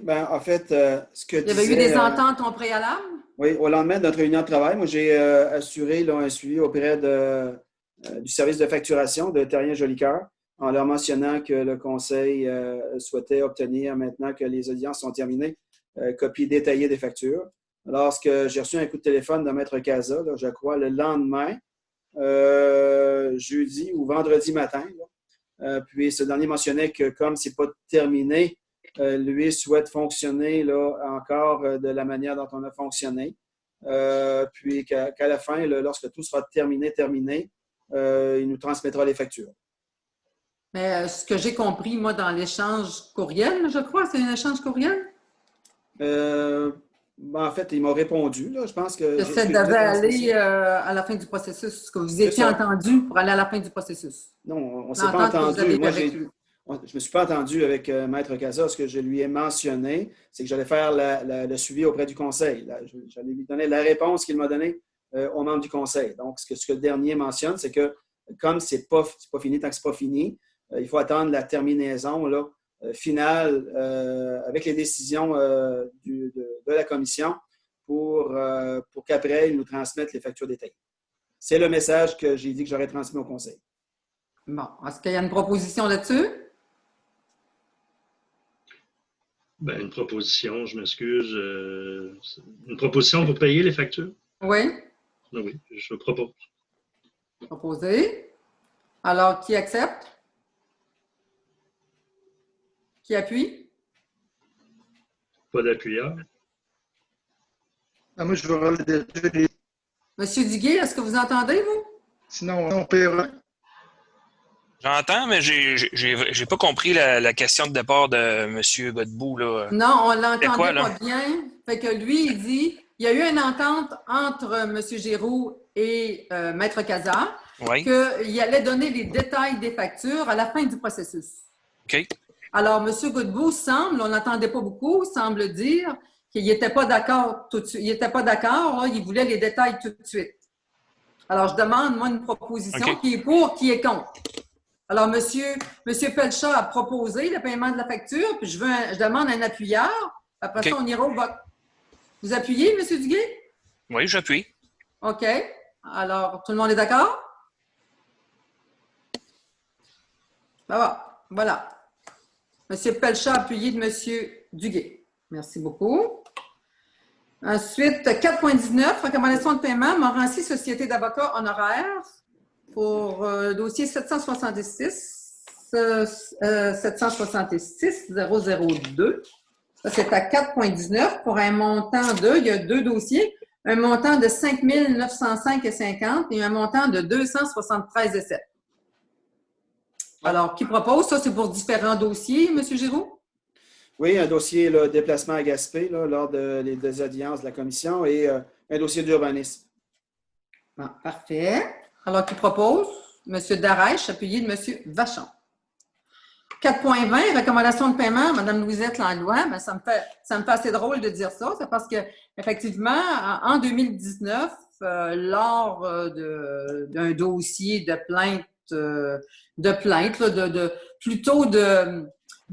Ben, en fait, ce que Il y avait eu des ententes en préalable? Oui, au lendemain de notre réunion de travail, moi, j'ai assuré un suivi auprès du service de facturation de Terrien-Jolicoeur en leur mentionnant que le conseil souhaitait obtenir, maintenant que les audiences sont terminées, copie détaillée des factures. Lorsque j'ai reçu un coup de téléphone de Maître Casa, là, je crois, le lendemain, jeudi ou vendredi matin, puis ce dernier mentionnait que comme ce n'est pas terminé, lui souhaite fonctionner là, encore de la manière dont on a fonctionné. Puis qu'à la fin, lorsque tout sera terminé, il nous transmettra les factures. Mais ce que j'ai compris, moi, dans l'échange courriel, je crois, c'est un échange courriel? En fait, il m'a répondu. Là, je pense que ça devait aller à la fin du processus, que vous étiez entendu pour aller à la fin du processus. Non, on ne s'est pas entendu. Moi, je ne me suis pas entendu avec Maître Casa. Ce que je lui ai mentionné, c'est que j'allais faire le suivi auprès du conseil. J'allais lui donner la réponse qu'il m'a donnée aux membres du conseil. Donc, ce que le dernier mentionne, c'est que comme ce n'est pas fini tant que ce n'est pas fini, il faut attendre la terminaison là, finale avec les décisions de la commission pour qu'après, ils nous transmettent les factures détaillées. C'est le message que j'ai dit que j'aurais transmis au conseil. Bon. Est-ce qu'il y a une proposition là-dessus? Ben, une proposition, je m'excuse. Une proposition pour payer les factures? Oui. Oui, je propose. Proposé. Alors, qui accepte? Qui appuie? Pas d'appuyeur. Moi, je vais relever. Monsieur Duguay, est-ce que vous entendez, vous? Sinon, on paiera. J'entends, mais j'ai pas compris la question de départ de M. Godbout. Là. Non, on l'entendait pas bien. Fait que lui, il dit, il y a eu une entente entre M. Giroux et Maître Casa qu'il allait donner les détails des factures à la fin du processus. OK. Alors, M. Godbout semble, on n'entendait pas beaucoup, semble dire qu'il n'était pas d'accord tout de suite. Il n'était pas d'accord, il voulait les détails tout de suite. Alors, je demande, moi, une proposition. OK. Qui est pour, qui est contre? Alors, Monsieur Pelchat a proposé le paiement de la facture, puis je demande un appuyeur. Après OK. ça, on ira au vote. Vous appuyez, M. Duguay? Oui, j'appuie. OK. Alors, tout le monde est d'accord? Ça va. Voilà. M. Pelchat appuyé de M. Duguay. Merci beaucoup. Ensuite, 4.19, recommandation de paiement, Morancy, Société d'avocats honoraires pour dossier 766 002. Ça, c'est à 4.19 pour un montant de, il y a 2 dossiers, un montant de 5 905,50 et un montant de 273,7. Alors, qui propose? Ça, c'est pour différents dossiers, M. Giroux? Oui, un dossier là, déplacement à Gaspé là, lors des audiences de la commission et un dossier d'urbanisme. Bon, parfait. Alors, qui propose? M. Darèche, appuyé de M. Vachon. 4.20, recommandation de paiement, Mme Louisette Langlois. Ben, ça me fait assez drôle de dire ça. C'est parce que, effectivement, en 2019, lors d'un dossier de plainte, plutôt de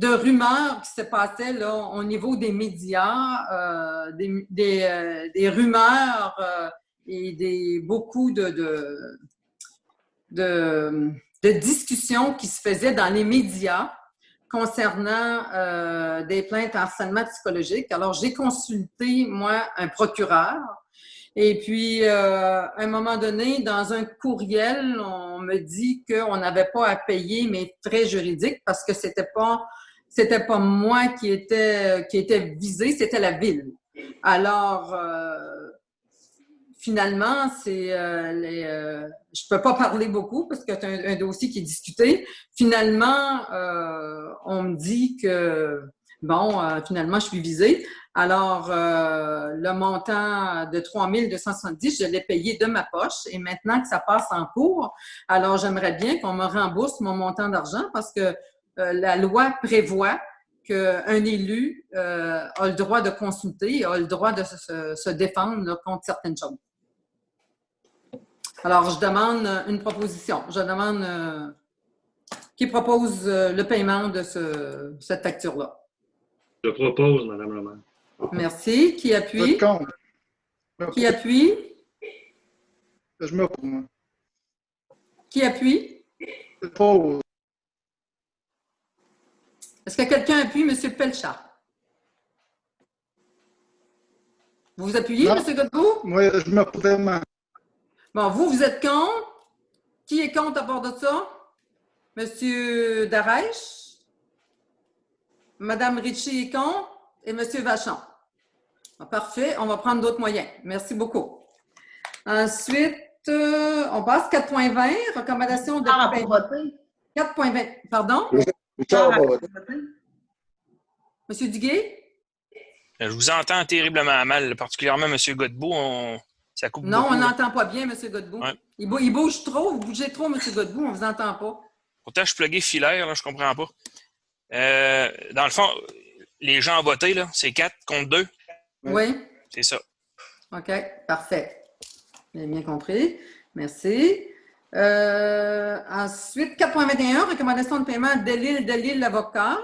rumeurs qui se passaient là, au niveau des médias, des rumeurs et beaucoup de discussions qui se faisaient dans les médias concernant des plaintes en harcèlement psychologique. Alors, j'ai consulté, moi, un procureur. Et puis, à un moment donné, dans un courriel, on me dit qu'on n'avait pas à payer mes frais juridiques parce que c'était pas moi qui était visée, c'était la ville. Alors, finalement, je peux pas parler beaucoup parce que c'est un dossier qui est discuté. Finalement, on me dit que, finalement, je suis visée. Alors, le montant de 3 270, je l'ai payé de ma poche et maintenant que ça passe en cours, alors j'aimerais bien qu'on me rembourse mon montant d'argent parce que la loi prévoit qu'un élu a le droit de consulter, a le droit de se défendre là, contre certaines choses. Alors, je demande une proposition. Je demande qui propose le paiement de cette facture-là. Je propose, Mme le maire. Merci. Qui appuie? Qui appuie? Je m'oppose. Qui appuie? Je m'oppose. Est-ce que quelqu'un appuie M. Pelchat? Vous appuyez, M. Godbout? Moi, je m'oppose vraiment. Bon, vous êtes contre? Qui est contre à part de ça? M. Darèche? Mme Ritchie est contre? Et M. Vachon? Bon, parfait, on va prendre d'autres moyens. Merci beaucoup. Ensuite, on passe 4.20, recommandation de paiement. 4.20, pardon? Monsieur Duguay? Je vous entends terriblement mal, particulièrement M. Godbout. Ça coupe Non, beaucoup, on là. n'entend pas bien, M. Godbout. Ouais. Il bouge trop, vous bougez trop, M. Godbout, on ne vous entend pas. Pourtant, je suis plugué filaire, là, je comprends pas. Dans le fond, les gens ont voté, là, c'est 4 contre 2. Oui? C'est ça. OK, parfait. J'ai bien compris. Merci. Ensuite, 4.21, recommandation de paiement Delille l'avocat.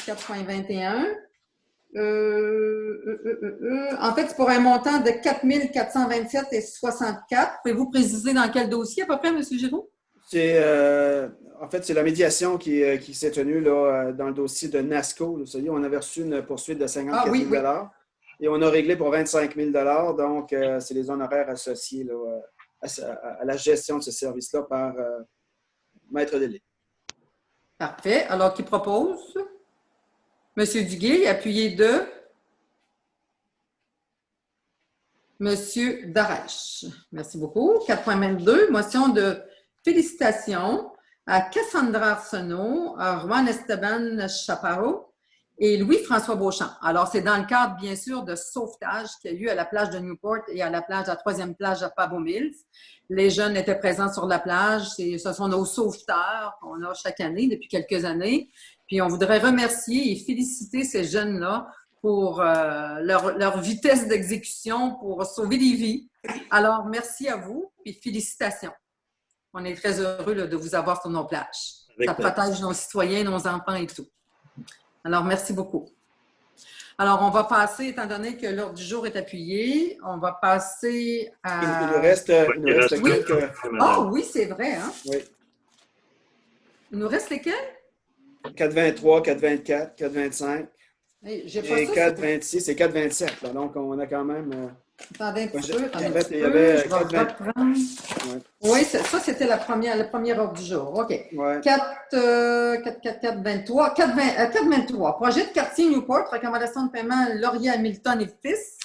4.21. En fait, c'est pour un montant de 4 427,64. Pouvez-vous préciser dans quel dossier à peu près, M. Giroux? En fait, c'est la médiation qui s'est tenue là, dans le dossier de NASCO. Vous savez, on avait reçu une poursuite de 54 000 et on a réglé pour 25 000 donc c'est les honoraires associés là, à la gestion de ce service-là par Maître Delille. Parfait. Alors, qui propose? M. Duguay, appuyé de M. Darèche. Merci beaucoup. 4.22, motion de félicitations à Cassandra Arsenault, à Juan Esteban Chaparro et Louis-François Beauchamp. Alors, c'est dans le cadre, bien sûr, de sauvetage qu'il y a eu à la plage de Newport et à la troisième plage à Pavo Mills. Les jeunes étaient présents sur la plage. Ce sont nos sauveteurs qu'on a chaque année, depuis quelques années. Puis, on voudrait remercier et féliciter ces jeunes-là pour leur vitesse d'exécution pour sauver des vies. Alors, merci à vous. puis félicitations. On est très heureux là, de vous avoir sur nos plages. Avec Ça plaisir. protège nos citoyens, nos enfants et tout. Alors, merci beaucoup. Alors, on va passer, étant donné que l'ordre du jour est appuyé, on va passer à... Il nous reste, Il reste Oui. quelques... Ah madame. oui, c'est vrai. Hein? Oui. Il nous reste lesquels? 4,23, 4,24, 4,25 Hey, j'ai pas et ça. 4,26 et 4,27. Là. Donc, on a quand même... Attendez un petit peu. il y avait Je vais 4,20. reprendre. Ouais. Oui, ça, c'était le premier ordre du jour. OK. Ouais. 4,23. 4,23. Projet de quartier Newport, recommandation de paiement Laurier Hamilton et Fils.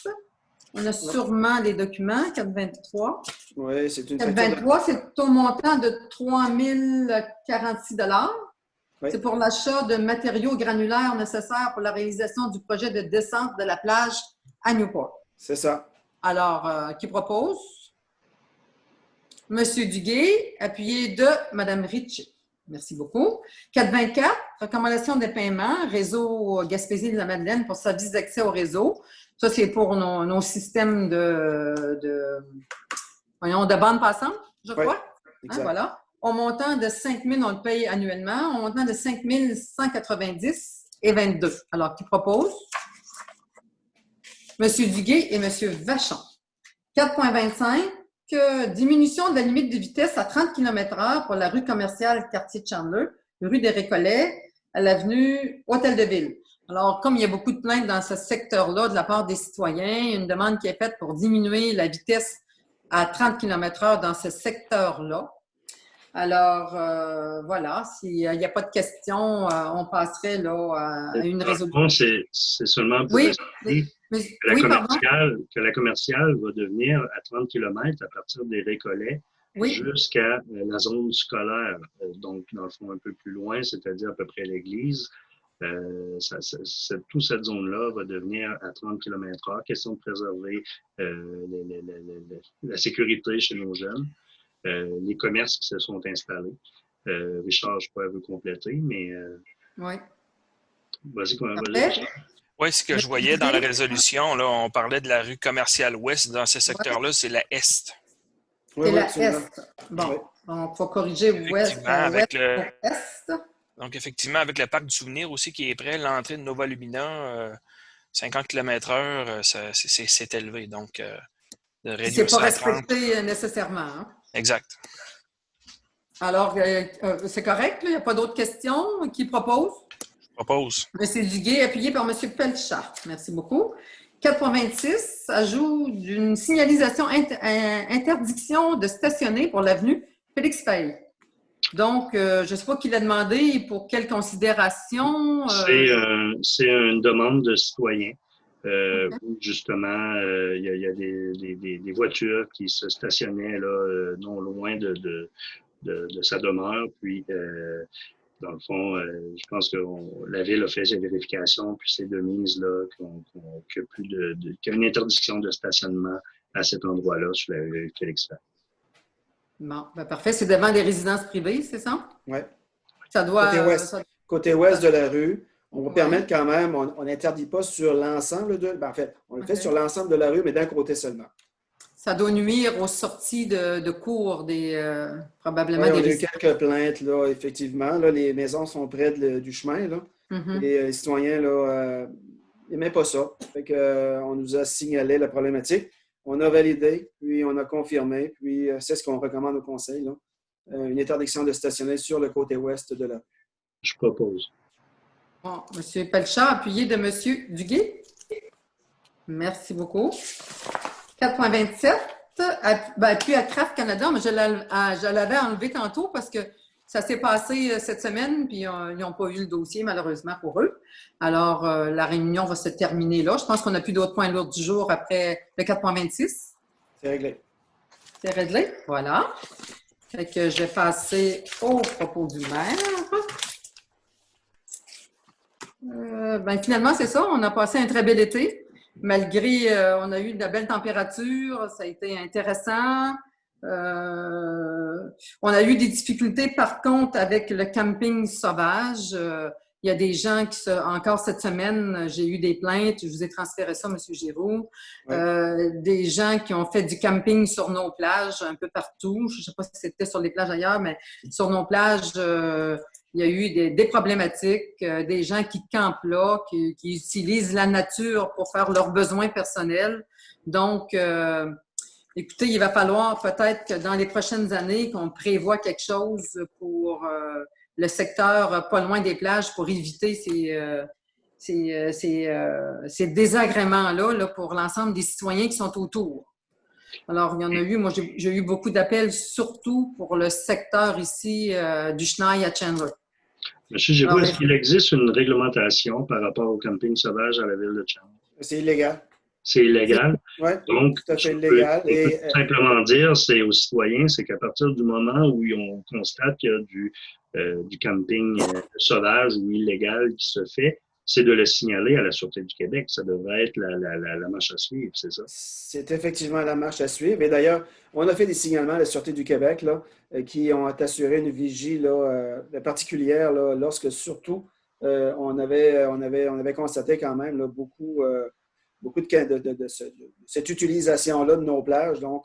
On a sûrement les documents. 4,23. Oui, c'est une facture de... 4,23, c'est au montant de 3 046 Oui. C'est pour l'achat de matériaux granulaires nécessaires pour la réalisation du projet de descente de la plage à Newport. C'est ça. Alors, qui propose? Monsieur Duguay, appuyé de Mme Ritchie. Merci beaucoup. 4,24, recommandation de paiement, réseau Gaspésie de la Madeleine pour service d'accès au réseau. Ça, c'est pour nos systèmes de bande passante, je Oui, crois. exact. Voilà. Au montant de 5 000, on le paye annuellement. Au montant de 5 190 et 22. Alors, qui propose? M. Duguay et M. Vachon. 4,25, diminution de la limite de vitesse à 30 km/h pour la rue commerciale Quartier de Chandler, rue des Récollets, à l'avenue Hôtel de Ville. Alors, comme il y a beaucoup de plaintes dans ce secteur-là de la part des citoyens, une demande qui est faite pour diminuer la vitesse à 30 km/h dans ce secteur-là. Alors, voilà, s'il n'y a pas de questions, on passerait là, à une résolution. C'est seulement pour Oui, expliquer oui, que la commerciale va devenir à 30 km à partir des Récollets Oui. jusqu'à la zone scolaire. Donc, dans le fond, un peu plus loin, c'est-à-dire à peu près l'église. Toute cette zone-là va devenir à 30 km/h. Question de préserver la sécurité chez nos jeunes. Les commerces qui se sont installés. Richard, je pourrais vous compléter, mais Oui. vas-y. Oui, ce que je voyais dans la résolution, là, on parlait de la rue commerciale ouest. Dans ce secteur-là, c'est la est. Oui, C'est la absolument. Est. Bon, Oui. donc il faut corriger ouest, Avec ouest Est. Donc, effectivement, avec le parc du souvenir aussi qui est prêt, l'entrée de Nova Lumina, 50 km/h, c'est élevé. Donc, de réduire C'est pas ça à 30. respecté nécessairement. Hein? Exact. Alors, c'est correct, il n'y a pas d'autres questions. Qui propose? Je propose. M. Duguay, appuyé par M. Pelchat. Merci beaucoup. 4,26, ajout d'une signalisation interdiction de stationner pour l'avenue Félix-Faye. Donc, je ne sais pas qui l'a demandé et pour quelle considération. C'est une demande de citoyens. Où justement, il y a des voitures qui se stationnaient là, non loin de sa demeure. Puis, dans le fond, je pense que la Ville a fait ses vérifications, puis c'est de mise là, qu'il y a une interdiction de stationnement à cet endroit-là sur la rue Félix-Faye. Bon, ben parfait. C'est devant des résidences privées, c'est ça? Oui. Ça doit. Côté ouest de la rue, on va permettre quand même, on n'interdit pas sur l'ensemble de. En fait, on le fait sur l'ensemble de la rue, mais d'un côté seulement. Ça doit nuire aux sorties de cours probablement Oui, des on a eu résidents. quelques plaintes, là, effectivement. Là, les maisons sont près du chemin. Là. Les citoyens, là, n'aimaient pas ça. Fait que, on nous a signalé la problématique. On a validé, puis on a confirmé, puis c'est ce qu'on recommande au conseil. Là. Une interdiction de stationner sur le côté ouest de la rue. Je propose. Bon, M. Pelchat, appuyé de M. Duguay. Merci beaucoup. 4,27, appui à Craft Canada, mais je l'avais enlevé tantôt parce que ça s'est passé cette semaine, puis ils n'ont pas eu le dossier, malheureusement, pour eux. Alors, la réunion va se terminer là. Je pense qu'on n'a plus d'autres points lourds du jour après le 4,26. C'est réglé. C'est réglé? Voilà. Fait que je vais passer au propos du maire. Finalement, c'est ça. On a passé un très bel été. Malgré, on a eu de la belle température, ça a été intéressant. On a eu des difficultés, par contre, avec le camping sauvage. Il y a des gens encore cette semaine, j'ai eu des plaintes, je vous ai transféré ça, M. Giroux, des gens qui ont fait du camping sur nos plages un peu partout. Je ne sais pas si c'était sur les plages ailleurs, mais sur nos plages, il y a eu des problématiques, des gens qui campent là, qui utilisent la nature pour faire leurs besoins personnels. Donc, écoutez, il va falloir peut-être que dans les prochaines années, qu'on prévoit quelque chose pour le secteur pas loin des plages pour éviter ces désagréments-là là, pour l'ensemble des citoyens qui sont autour. Alors, il y en a eu, moi j'ai eu beaucoup d'appels, surtout pour le secteur ici du Chenal à Chandler. Monsieur Giroux, est-ce qu'il existe une réglementation par rapport au camping sauvage à la ville de Chandler? C'est illégal. C'est illégal. Oui, donc, tout à fait illégal. On peut simplement dire, c'est aux citoyens, c'est qu'à partir du moment où on constate qu'il y a du camping sauvage ou illégal qui se fait, c'est de le signaler à la Sûreté du Québec. Ça devrait être la marche à suivre, c'est ça? C'est effectivement la marche à suivre. Et d'ailleurs, on a fait des signalements à la Sûreté du Québec là, qui ont assuré une vigie là, particulière là, lorsque surtout on avait constaté quand même là, beaucoup de cette utilisation-là de nos plages. Donc,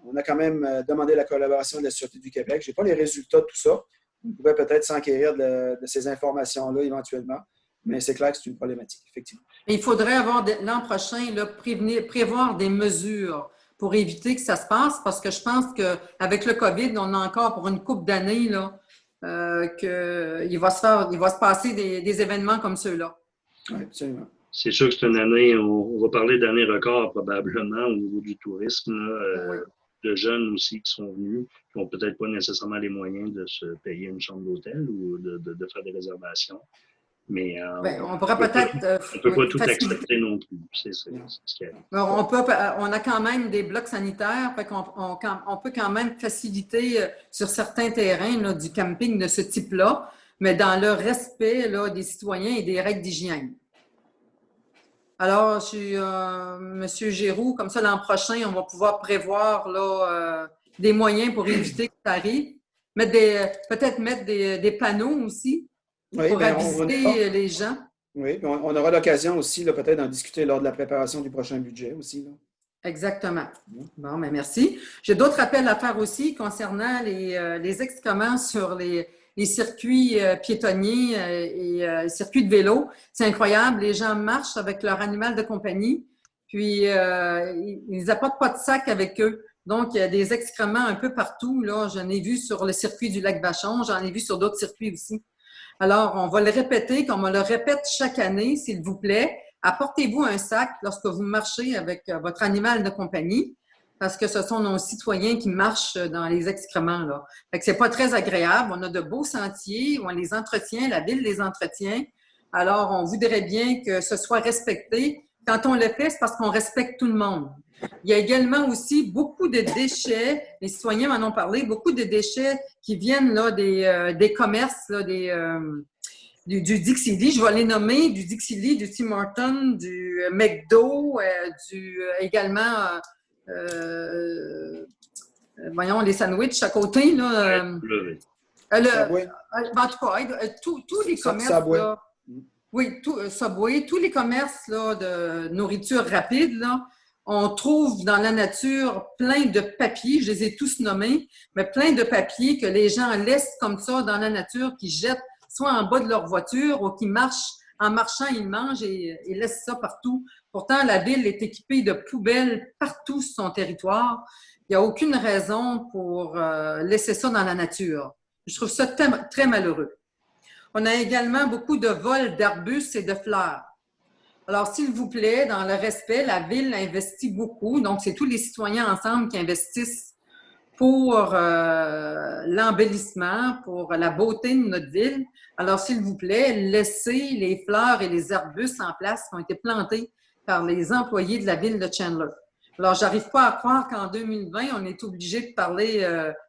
on a quand même demandé la collaboration de la Sûreté du Québec. Je n'ai pas les résultats de tout ça. On pourrait peut-être s'enquérir de ces informations-là éventuellement. Mais c'est clair que c'est une problématique, effectivement. Il faudrait avoir l'an prochain là, prévoir des mesures pour éviter que ça se passe, parce que je pense qu'avec le COVID, on a encore pour une couple d'années là, qu'il va se passer des événements comme ceux-là. Oui, absolument. C'est sûr que c'est une année, on va parler d'année record probablement au niveau du tourisme, là, Oui. de jeunes aussi qui sont venus, qui n'ont peut-être pas nécessairement les moyens de se payer une chambre d'hôtel ou de faire des réservations. Mais on pourrait peut-être... on ne peut pas tout accepter non plus. C'est ce qui arrive. On a quand même des blocs sanitaires, fait on peut quand même faciliter sur certains terrains là, du camping de ce type-là, mais dans le respect là, des citoyens et des règles d'hygiène. Alors, M. Giroux, comme ça, l'an prochain, on va pouvoir prévoir là, des moyens pour éviter que ça arrive. Peut-être mettre des panneaux aussi pour aviser les gens. Oui, puis on aura l'occasion aussi là, peut-être d'en discuter lors de la préparation du prochain budget aussi. Là. Exactement. Bon, bien, merci. J'ai d'autres appels à faire aussi concernant les excréments sur les circuits piétonniers et circuits de vélo. C'est incroyable. Les gens marchent avec leur animal de compagnie, puis ils n'apportent pas de sac avec eux. Donc, il y a des excréments un peu partout. Là, j'en ai vu sur le circuit du lac Vachon, j'en ai vu sur d'autres circuits aussi. Alors, on va le répéter, comme on le répète chaque année, s'il vous plaît. Apportez-vous un sac lorsque vous marchez avec votre animal de compagnie, parce que ce sont nos citoyens qui marchent dans les excréments, là. Fait que c'est pas très agréable. On a de beaux sentiers, on les entretient, la ville les entretient. Alors, on voudrait bien que ce soit respecté. Quand on le fait, c'est parce qu'on respecte tout le monde. Il y a également aussi beaucoup de déchets, les citoyens m'en ont parlé, beaucoup de déchets qui viennent là, des commerces, là, du Dixie-Lee, je vais les nommer, du Dixie-Lee, du Tim Hortons, du McDo, également, voyons, les sandwichs à côté. Là, en tout cas, tous les commerces. Là, oui, Subway, tous les commerces là, de nourriture rapide, là, on trouve dans la nature plein de papiers, je les ai tous nommés, mais plein de papiers que les gens laissent comme ça dans la nature, qui jettent soit en bas de leur voiture ou qui marchent. En marchant, ils mangent et laissent ça partout. Pourtant, la ville est équipée de poubelles partout sur son territoire. Il n'y a aucune raison pour laisser ça dans la nature. Je trouve ça très malheureux. On a également beaucoup de vols d'arbustes et de fleurs. Alors, s'il vous plaît, dans le respect, la ville investit beaucoup. Donc, c'est tous les citoyens ensemble qui investissent pour l'embellissement, pour la beauté de notre ville. Alors, s'il vous plaît, laissez les fleurs et les arbustes en place qui ont été plantés par les employés de la ville de Chandler. Alors, j'arrive pas à croire qu'en 2020, on est obligé de parler,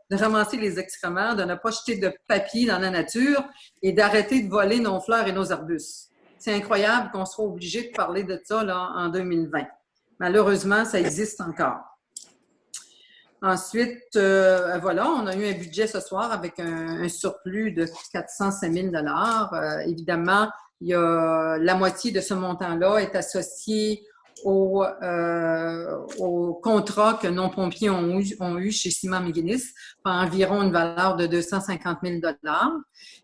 de ramasser les excréments, de ne pas jeter de papier dans la nature et d'arrêter de voler nos fleurs et nos arbustes. C'est incroyable qu'on soit obligé de parler de ça là, en 2020. Malheureusement, ça existe encore. Ensuite, voilà, on a eu un budget ce soir avec un surplus de 405 000 évidemment, il y a la moitié de ce montant-là est associé au contrat que nos pompiers ont eu chez Simon McGuinness, environ une valeur de 250 000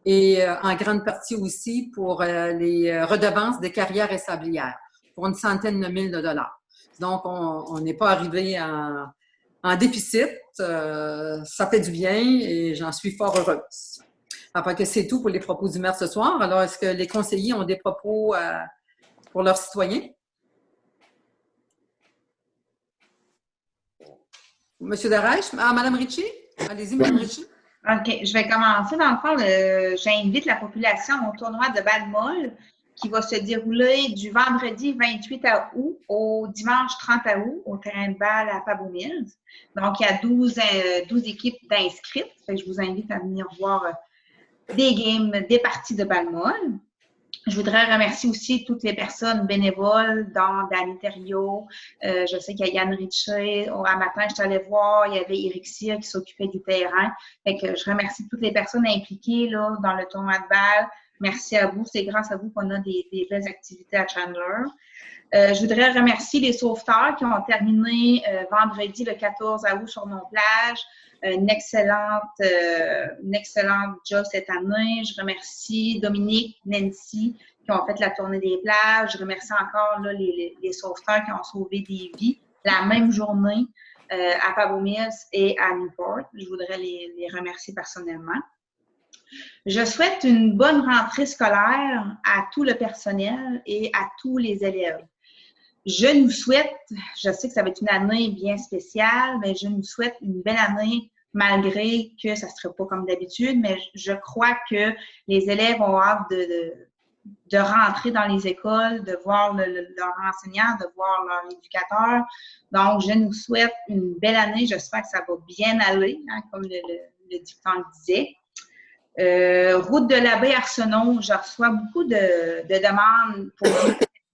et en grande partie aussi pour les redevances des carrières et sablières, pour une centaine de mille de dollars. Donc, on n'est pas arrivé en déficit. Ça fait du bien et j'en suis fort heureuse. Enfin, que c'est tout pour les propos du maire ce soir. Alors, est-ce que les conseillers ont des propos pour leurs citoyens? Monsieur Darèche? Ah, Madame Ritchie? Allez-y, Madame Ritchie. OK, je vais commencer. Dans le fond, j'invite la population au tournoi de Val-Molle qui va se dérouler du vendredi 28 août au dimanche 30 août au terrain de balle à Pabot Mills. Donc, il y a 12 équipes d'inscrites. Je vous invite à venir voir des games, des parties de Val-Molle. Je voudrais remercier aussi toutes les personnes bénévoles, dont Danny Thériault. Je sais qu'il y a Yann Ritchie. À matin, je suis allée voir, il y avait Éric Cyr qui s'occupait du terrain. Fait que je remercie toutes les personnes impliquées là, dans le tournoi de balle. Merci à vous. C'est grâce à vous qu'on a des belles activités à Chandler. Je voudrais remercier les sauveteurs qui ont terminé vendredi le 14 août sur nos plages. Une excellente job cette année. Je remercie Dominique, Nancy qui ont fait la tournée des plages. Je remercie encore là, les sauveteurs qui ont sauvé des vies la même journée à Pabot Mills et à Newport. Je voudrais les remercier personnellement. Je souhaite une bonne rentrée scolaire à tout le personnel et à tous les élèves. Je nous souhaite, je sais que ça va être une année bien spéciale, mais je nous souhaite une belle année malgré que ça ne sera pas comme d'habitude, mais je crois que les élèves ont hâte de rentrer dans les écoles, de voir leur enseignant, de voir leur éducateur. Donc, je nous souhaite une belle année. J'espère que ça va bien aller, hein, comme le dicton le disait. Route de la baie Arsenault, je reçois beaucoup de demandes pour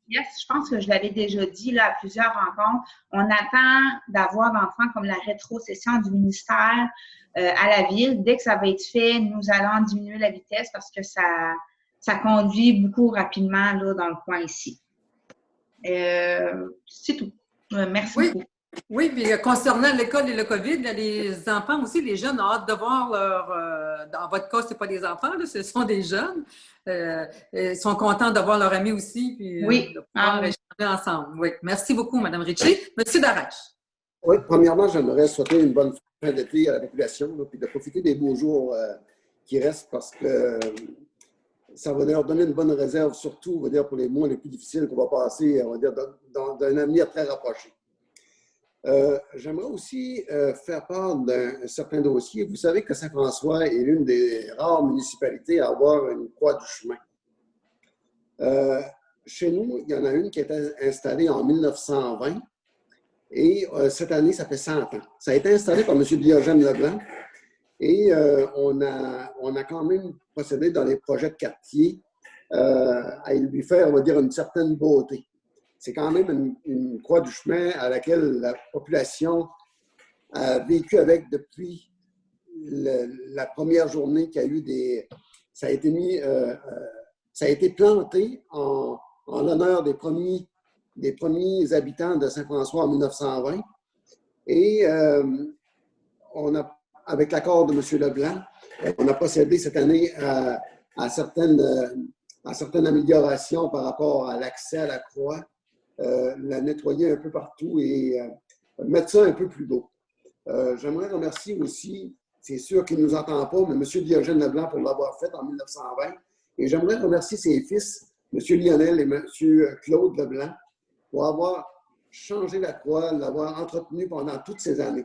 pièces. Je pense que je l'avais déjà dit là, à plusieurs rencontres. On attend d'avoir d'enfants comme la rétrocession du ministère à la ville. Dès que ça va être fait, nous allons diminuer la vitesse parce que ça conduit beaucoup rapidement là, dans le coin ici. C'est tout. Merci beaucoup. Oui, puis concernant l'école et le COVID, les enfants aussi, les jeunes ont hâte de voir dans votre cas, ce n'est pas des enfants, là, ce sont des jeunes. Ils sont contents de voir leurs amis aussi, puis de pouvoir échanger ensemble. Oui. Merci beaucoup, Mme Ritchie. Monsieur Darèche. Oui, premièrement, j'aimerais souhaiter une bonne fin d'été à la population, là, puis de profiter des beaux jours qui restent parce que ça va leur donner une bonne réserve, surtout, on va dire, pour les mois les plus difficiles qu'on va passer, on va dire, dans un avenir très rapproché. J'aimerais aussi faire part d'un certain dossier. Vous savez que Saint-François est l'une des rares municipalités à avoir une croix du chemin. Chez nous, il y en a une qui a été installée en 1920 et cette année, ça fait 100 ans. Ça a été installé par M. Diogène Leblanc et on a quand même procédé dans les projets de quartier à lui faire, on va dire, une certaine beauté. C'est quand même une croix du chemin à laquelle la population a vécu avec depuis la première journée qu'il y a eu des... Ça a été planté en l'honneur des premiers habitants de Saint-François en 1920. Et avec l'accord de M. Leblanc, on a procédé cette année à certaines améliorations par rapport à l'accès à la croix. La nettoyer un peu partout et mettre ça un peu plus beau. J'aimerais remercier aussi, c'est sûr qu'il ne nous entend pas, mais M. Diogène Leblanc pour l'avoir fait en 1920. Et j'aimerais remercier ses fils, M. Lionel et M. Claude Leblanc, pour avoir changé la croix, l'avoir entretenue pendant toutes ces années.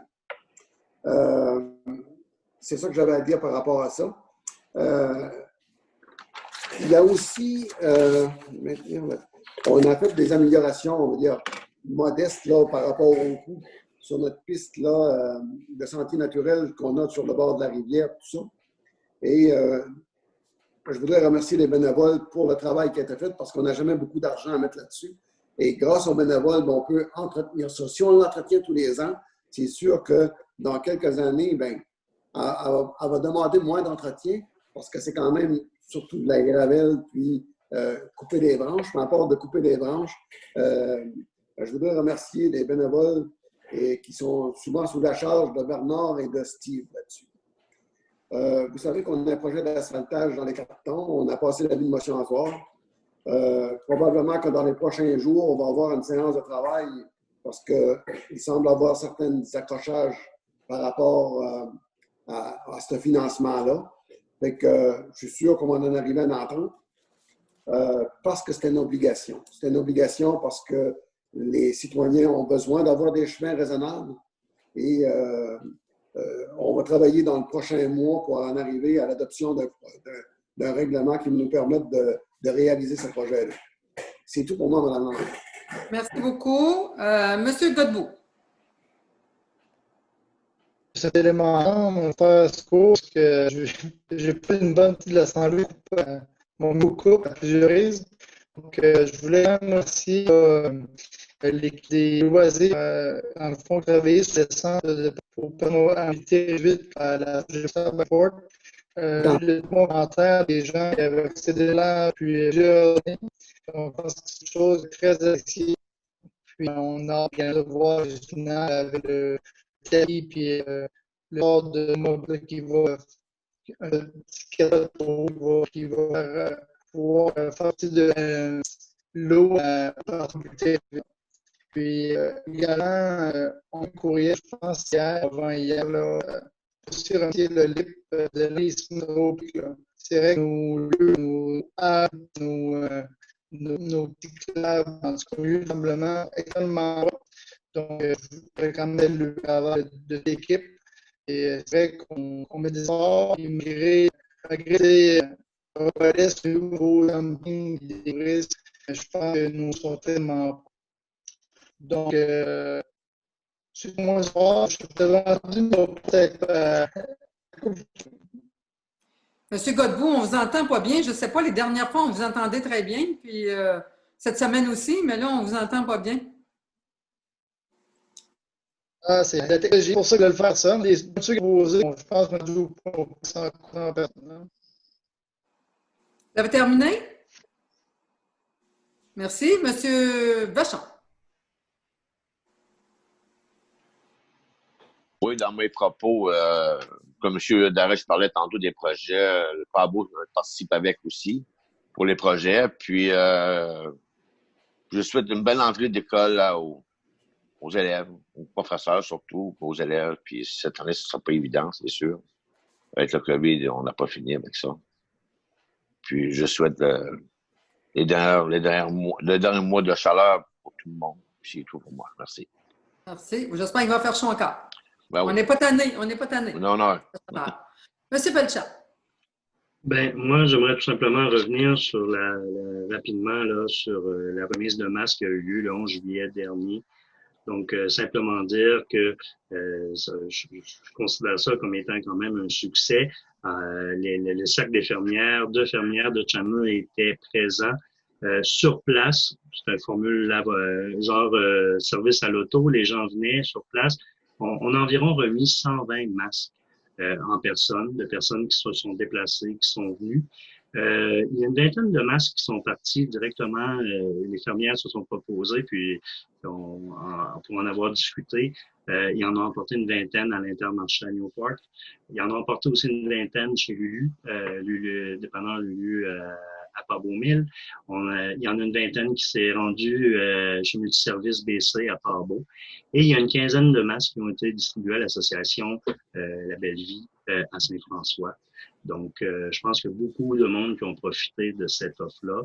C'est ça que j'avais à dire par rapport à ça. Il y a aussi... on a fait des améliorations, on va dire, modestes là, par rapport au coût sur notre piste là, de sentier naturel qu'on a sur le bord de la rivière, tout ça. Et je voudrais remercier les bénévoles pour le travail qui a été fait parce qu'on n'a jamais beaucoup d'argent à mettre là-dessus. Et grâce aux bénévoles, on peut entretenir ça. Si on l'entretient tous les ans, c'est sûr que dans quelques années, ben, elle va demander moins d'entretien parce que c'est quand même surtout de la gravelle, puis couper des branches. Mais à part de couper des branches, je voudrais remercier les bénévoles qui sont souvent sous la charge de Bernard et de Steve là-dessus. Vous savez qu'on a un projet d'asphaltage dans les cartons. On a passé la nuit de motion à soir. Probablement que dans les prochains jours, on va avoir une séance de travail parce qu'il semble avoir certains accrochages par rapport à ce financement-là. Fait que je suis sûr qu'on va en arriver à une entente parce que c'était une obligation. C'était une obligation parce que les citoyens ont besoin d'avoir des chemins raisonnables et on va travailler dans le prochain mois pour en arriver à l'adoption d'un règlement qui nous permette de réaliser ce projet-là. C'est tout pour moi, Mme Lamont. Merci beaucoup. Monsieur Godbout. Cet élément-là, mon frère court, parce que j'ai pris une bonne petite de l'Assemblée, mon mot coupe à plusieurs reprises. Donc, je voulais remercier les loisirs, dans le fond, travailler sur le centre pour permettre d'inviter vite à la gestion de Fort. Le commentaire des gens qui avaient accédé là depuis plusieurs années. On pense que c'est une chose très appréciée. Puis on a bien de voir justement avec le tapis puis le ordre de mobile qui va qui va pouvoir faire partie de l'eau par puis également on a courrier, je pense hier, avant hier, là, aussi remercier le LIP de l'ISNO. C'est vrai que nos petits clubs, en tout cas, eu simplement extrêmement bas. Donc, je voudrais quand même le travail de l'équipe. Et c'est vrai qu'on met des efforts, malgré le nouveau jumping, des risques, je pense que nous sommes tellement. Donc, c'est moins fort, je te rendu peut-être. Monsieur Godbout, on vous entend pas bien. Je ne sais pas, les dernières fois, on vous entendait très bien. Puis cette semaine aussi, mais là, on ne vous entend pas bien. Ah, c'est la technologie pour ça que de le faire ça. Les trucs posés, je pense qu'on joue pas sans courant pertinent. Vous avez terminé? Merci. Monsieur Vachon. Oui, dans mes propos, comme M. Darèche parlait tantôt des projets, le PABO participe avec aussi pour les projets. Puis, je souhaite une belle entrée d'école aux élèves, aux professeurs surtout, aux élèves. Puis cette année, ce ne sera pas évident, c'est sûr. Avec le COVID, on n'a pas fini avec ça. Puis je souhaite les derniers mois de chaleur pour tout le monde. Puis c'est tout pour moi. Merci. Merci. J'espère qu'il va faire chaud encore. Ben oui. On n'est pas tanné. On n'est pas tanné. Non, non. Monsieur Pelchat. Ben, moi, j'aimerais tout simplement revenir sur rapidement là, sur la remise de masques qui a eu lieu le 11 juillet dernier. Donc, simplement dire que je considère ça comme étant quand même un succès. Le cercle des fermières, 2 fermières de Channel étaient présents sur place. C'est un formule service à l'auto. Les gens venaient sur place. On a environ remis 120 masques en personne, de personnes qui se sont déplacées, qui sont venues. Il y a une vingtaine de masques qui sont partis directement. Les fermières se sont proposées, puis pour en avoir discuté, il y en a emporté une vingtaine à l'Intermarché à New Park. Il y en a emporté aussi une vingtaine chez Lulu, dépendant Lulu à Port-Beaumille. Il y en a une vingtaine qui s'est rendue chez Multiservice BC à Port-Beau. Et il y a une quinzaine de masques qui ont été distribués à l'association La Belle Vie à Saint-François. Donc, je pense que beaucoup de monde qui ont profité de cette offre-là.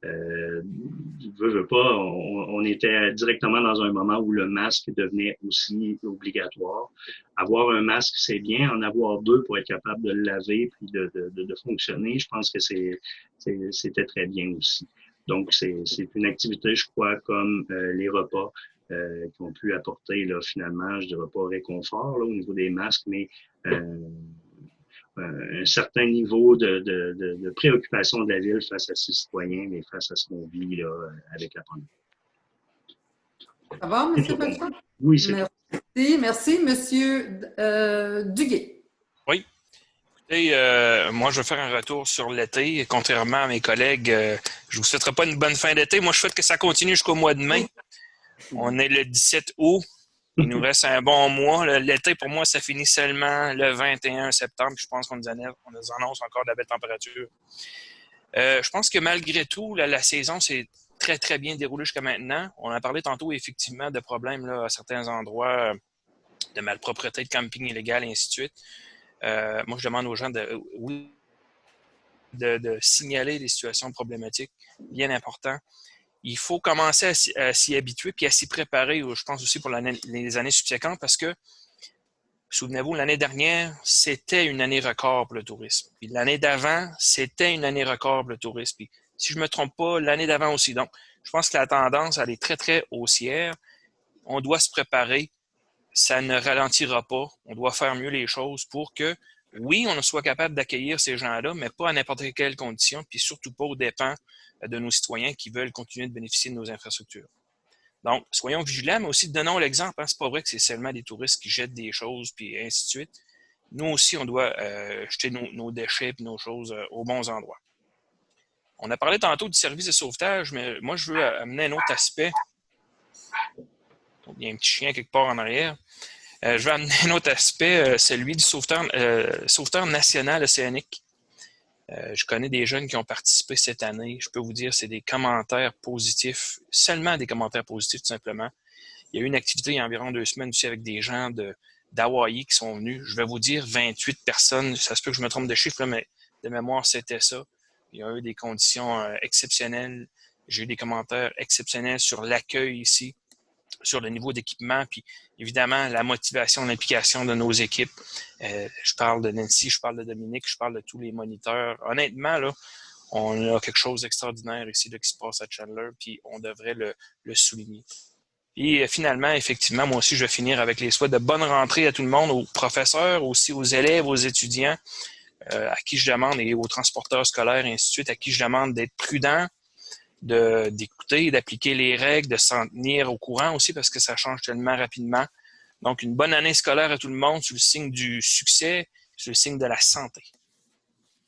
Veux pas, on était directement dans un moment où le masque devenait aussi obligatoire. Avoir un masque, c'est bien. En avoir 2 pour être capable de le laver puis de fonctionner, je pense que c'était très bien aussi. Donc, c'est une activité, je crois, comme les repas qui ont pu apporter là, finalement, je dirais pas réconfort là, au niveau des masques, mais un certain niveau de préoccupation de la ville face à ses citoyens, mais face à ce qu'on vit là, avec la pandémie. Ça va, M. Pelchat? Oui, c'est Merci. Merci. Monsieur Duguay. Oui. Écoutez, moi, je vais faire un retour sur l'été. Contrairement à mes collègues, je ne vous souhaiterais pas une bonne fin d'été. Moi, je souhaite que ça continue jusqu'au mois de mai. On est le 17 août. Il nous reste un bon mois. L'été, pour moi, ça finit seulement le 21 septembre. Je pense qu'on nous annonce encore de la belle température. Je pense que malgré tout, la saison s'est très, très bien déroulée jusqu'à maintenant. On a parlé tantôt, effectivement, de problèmes là, à certains endroits, de malpropreté, de camping illégal, et ainsi de suite. Moi, je demande aux gens de signaler les situations problématiques, bien important. Il faut commencer à s'y habituer puis à s'y préparer, je pense aussi pour les années subséquentes, parce que, souvenez-vous, l'année dernière, c'était une année record pour le tourisme. Puis l'année d'avant, c'était une année record pour le tourisme. Puis, si je ne me trompe pas, l'année d'avant aussi. Donc, je pense que la tendance, elle est très, très haussière. On doit se préparer. Ça ne ralentira pas. On doit faire mieux les choses pour que, oui, on soit capable d'accueillir ces gens-là, mais pas à n'importe quelle condition, puis surtout pas aux dépens de nos citoyens qui veulent continuer de bénéficier de nos infrastructures. Donc, soyons vigilants, mais aussi donnons l'exemple. C'est pas vrai que c'est seulement des touristes qui jettent des choses, puis ainsi de suite. Nous aussi, on doit jeter nos déchets et nos choses aux bons endroits. On a parlé tantôt du service de sauvetage, mais moi, je veux amener un autre aspect. Il y a un petit chien quelque part en arrière. Je veux amener un autre aspect, celui du sauveteur national océanique. Je connais des jeunes qui ont participé cette année. Je peux vous dire, c'est des commentaires positifs, seulement des commentaires positifs, tout simplement. Il y a eu une activité il y a environ 2 semaines aussi avec des gens d'Hawaï qui sont venus. Je vais vous dire 28 personnes. Ça se peut que je me trompe de chiffre, là, mais de mémoire, c'était ça. Il y a eu des conditions exceptionnelles. J'ai eu des commentaires exceptionnels sur l'accueil ici, sur le niveau d'équipement, puis évidemment la motivation, l'implication de nos équipes. Je parle de Nancy, je parle de Dominique, je parle de tous les moniteurs. Honnêtement, là, on a quelque chose d'extraordinaire ici là, qui se passe à Chandler, puis on devrait le souligner. Et finalement, effectivement, moi aussi, je vais finir avec les souhaits de bonne rentrée à tout le monde, aux professeurs, aussi aux élèves, aux étudiants, à qui je demande, et aux transporteurs scolaires, et ainsi de suite, à qui je demande d'être prudents, d'écouter, d'appliquer les règles, de s'en tenir au courant aussi parce que ça change tellement rapidement. Donc, une bonne année scolaire à tout le monde sur le signe du succès, sur le signe de la santé.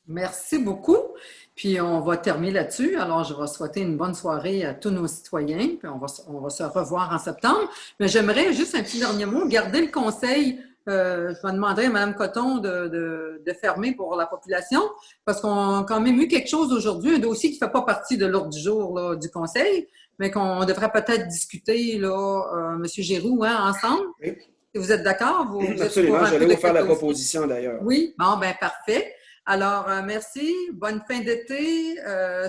Merci beaucoup. Puis, on va terminer là-dessus. Alors, je vais souhaiter une bonne soirée à tous nos citoyens. Puis, on va se revoir en septembre. Mais j'aimerais juste un petit dernier mot, garder le conseil. Je vais demander à Mme Coton de fermer pour la population parce qu'on a quand même eu quelque chose aujourd'hui, un dossier qui ne fait pas partie de l'ordre du jour là, du conseil, mais qu'on devrait peut-être discuter, là, M. Giroux, hein, ensemble. Oui. Si vous êtes d'accord? Absolument, j'allais vous faire la proposition d'ailleurs. Oui, bon, ben parfait. Alors, merci. Bonne fin d'été.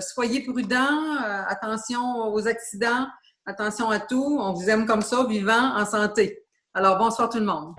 Soyez prudents. Attention aux accidents. Attention à tout. On vous aime comme ça, vivants, en santé. Alors, bonsoir tout le monde.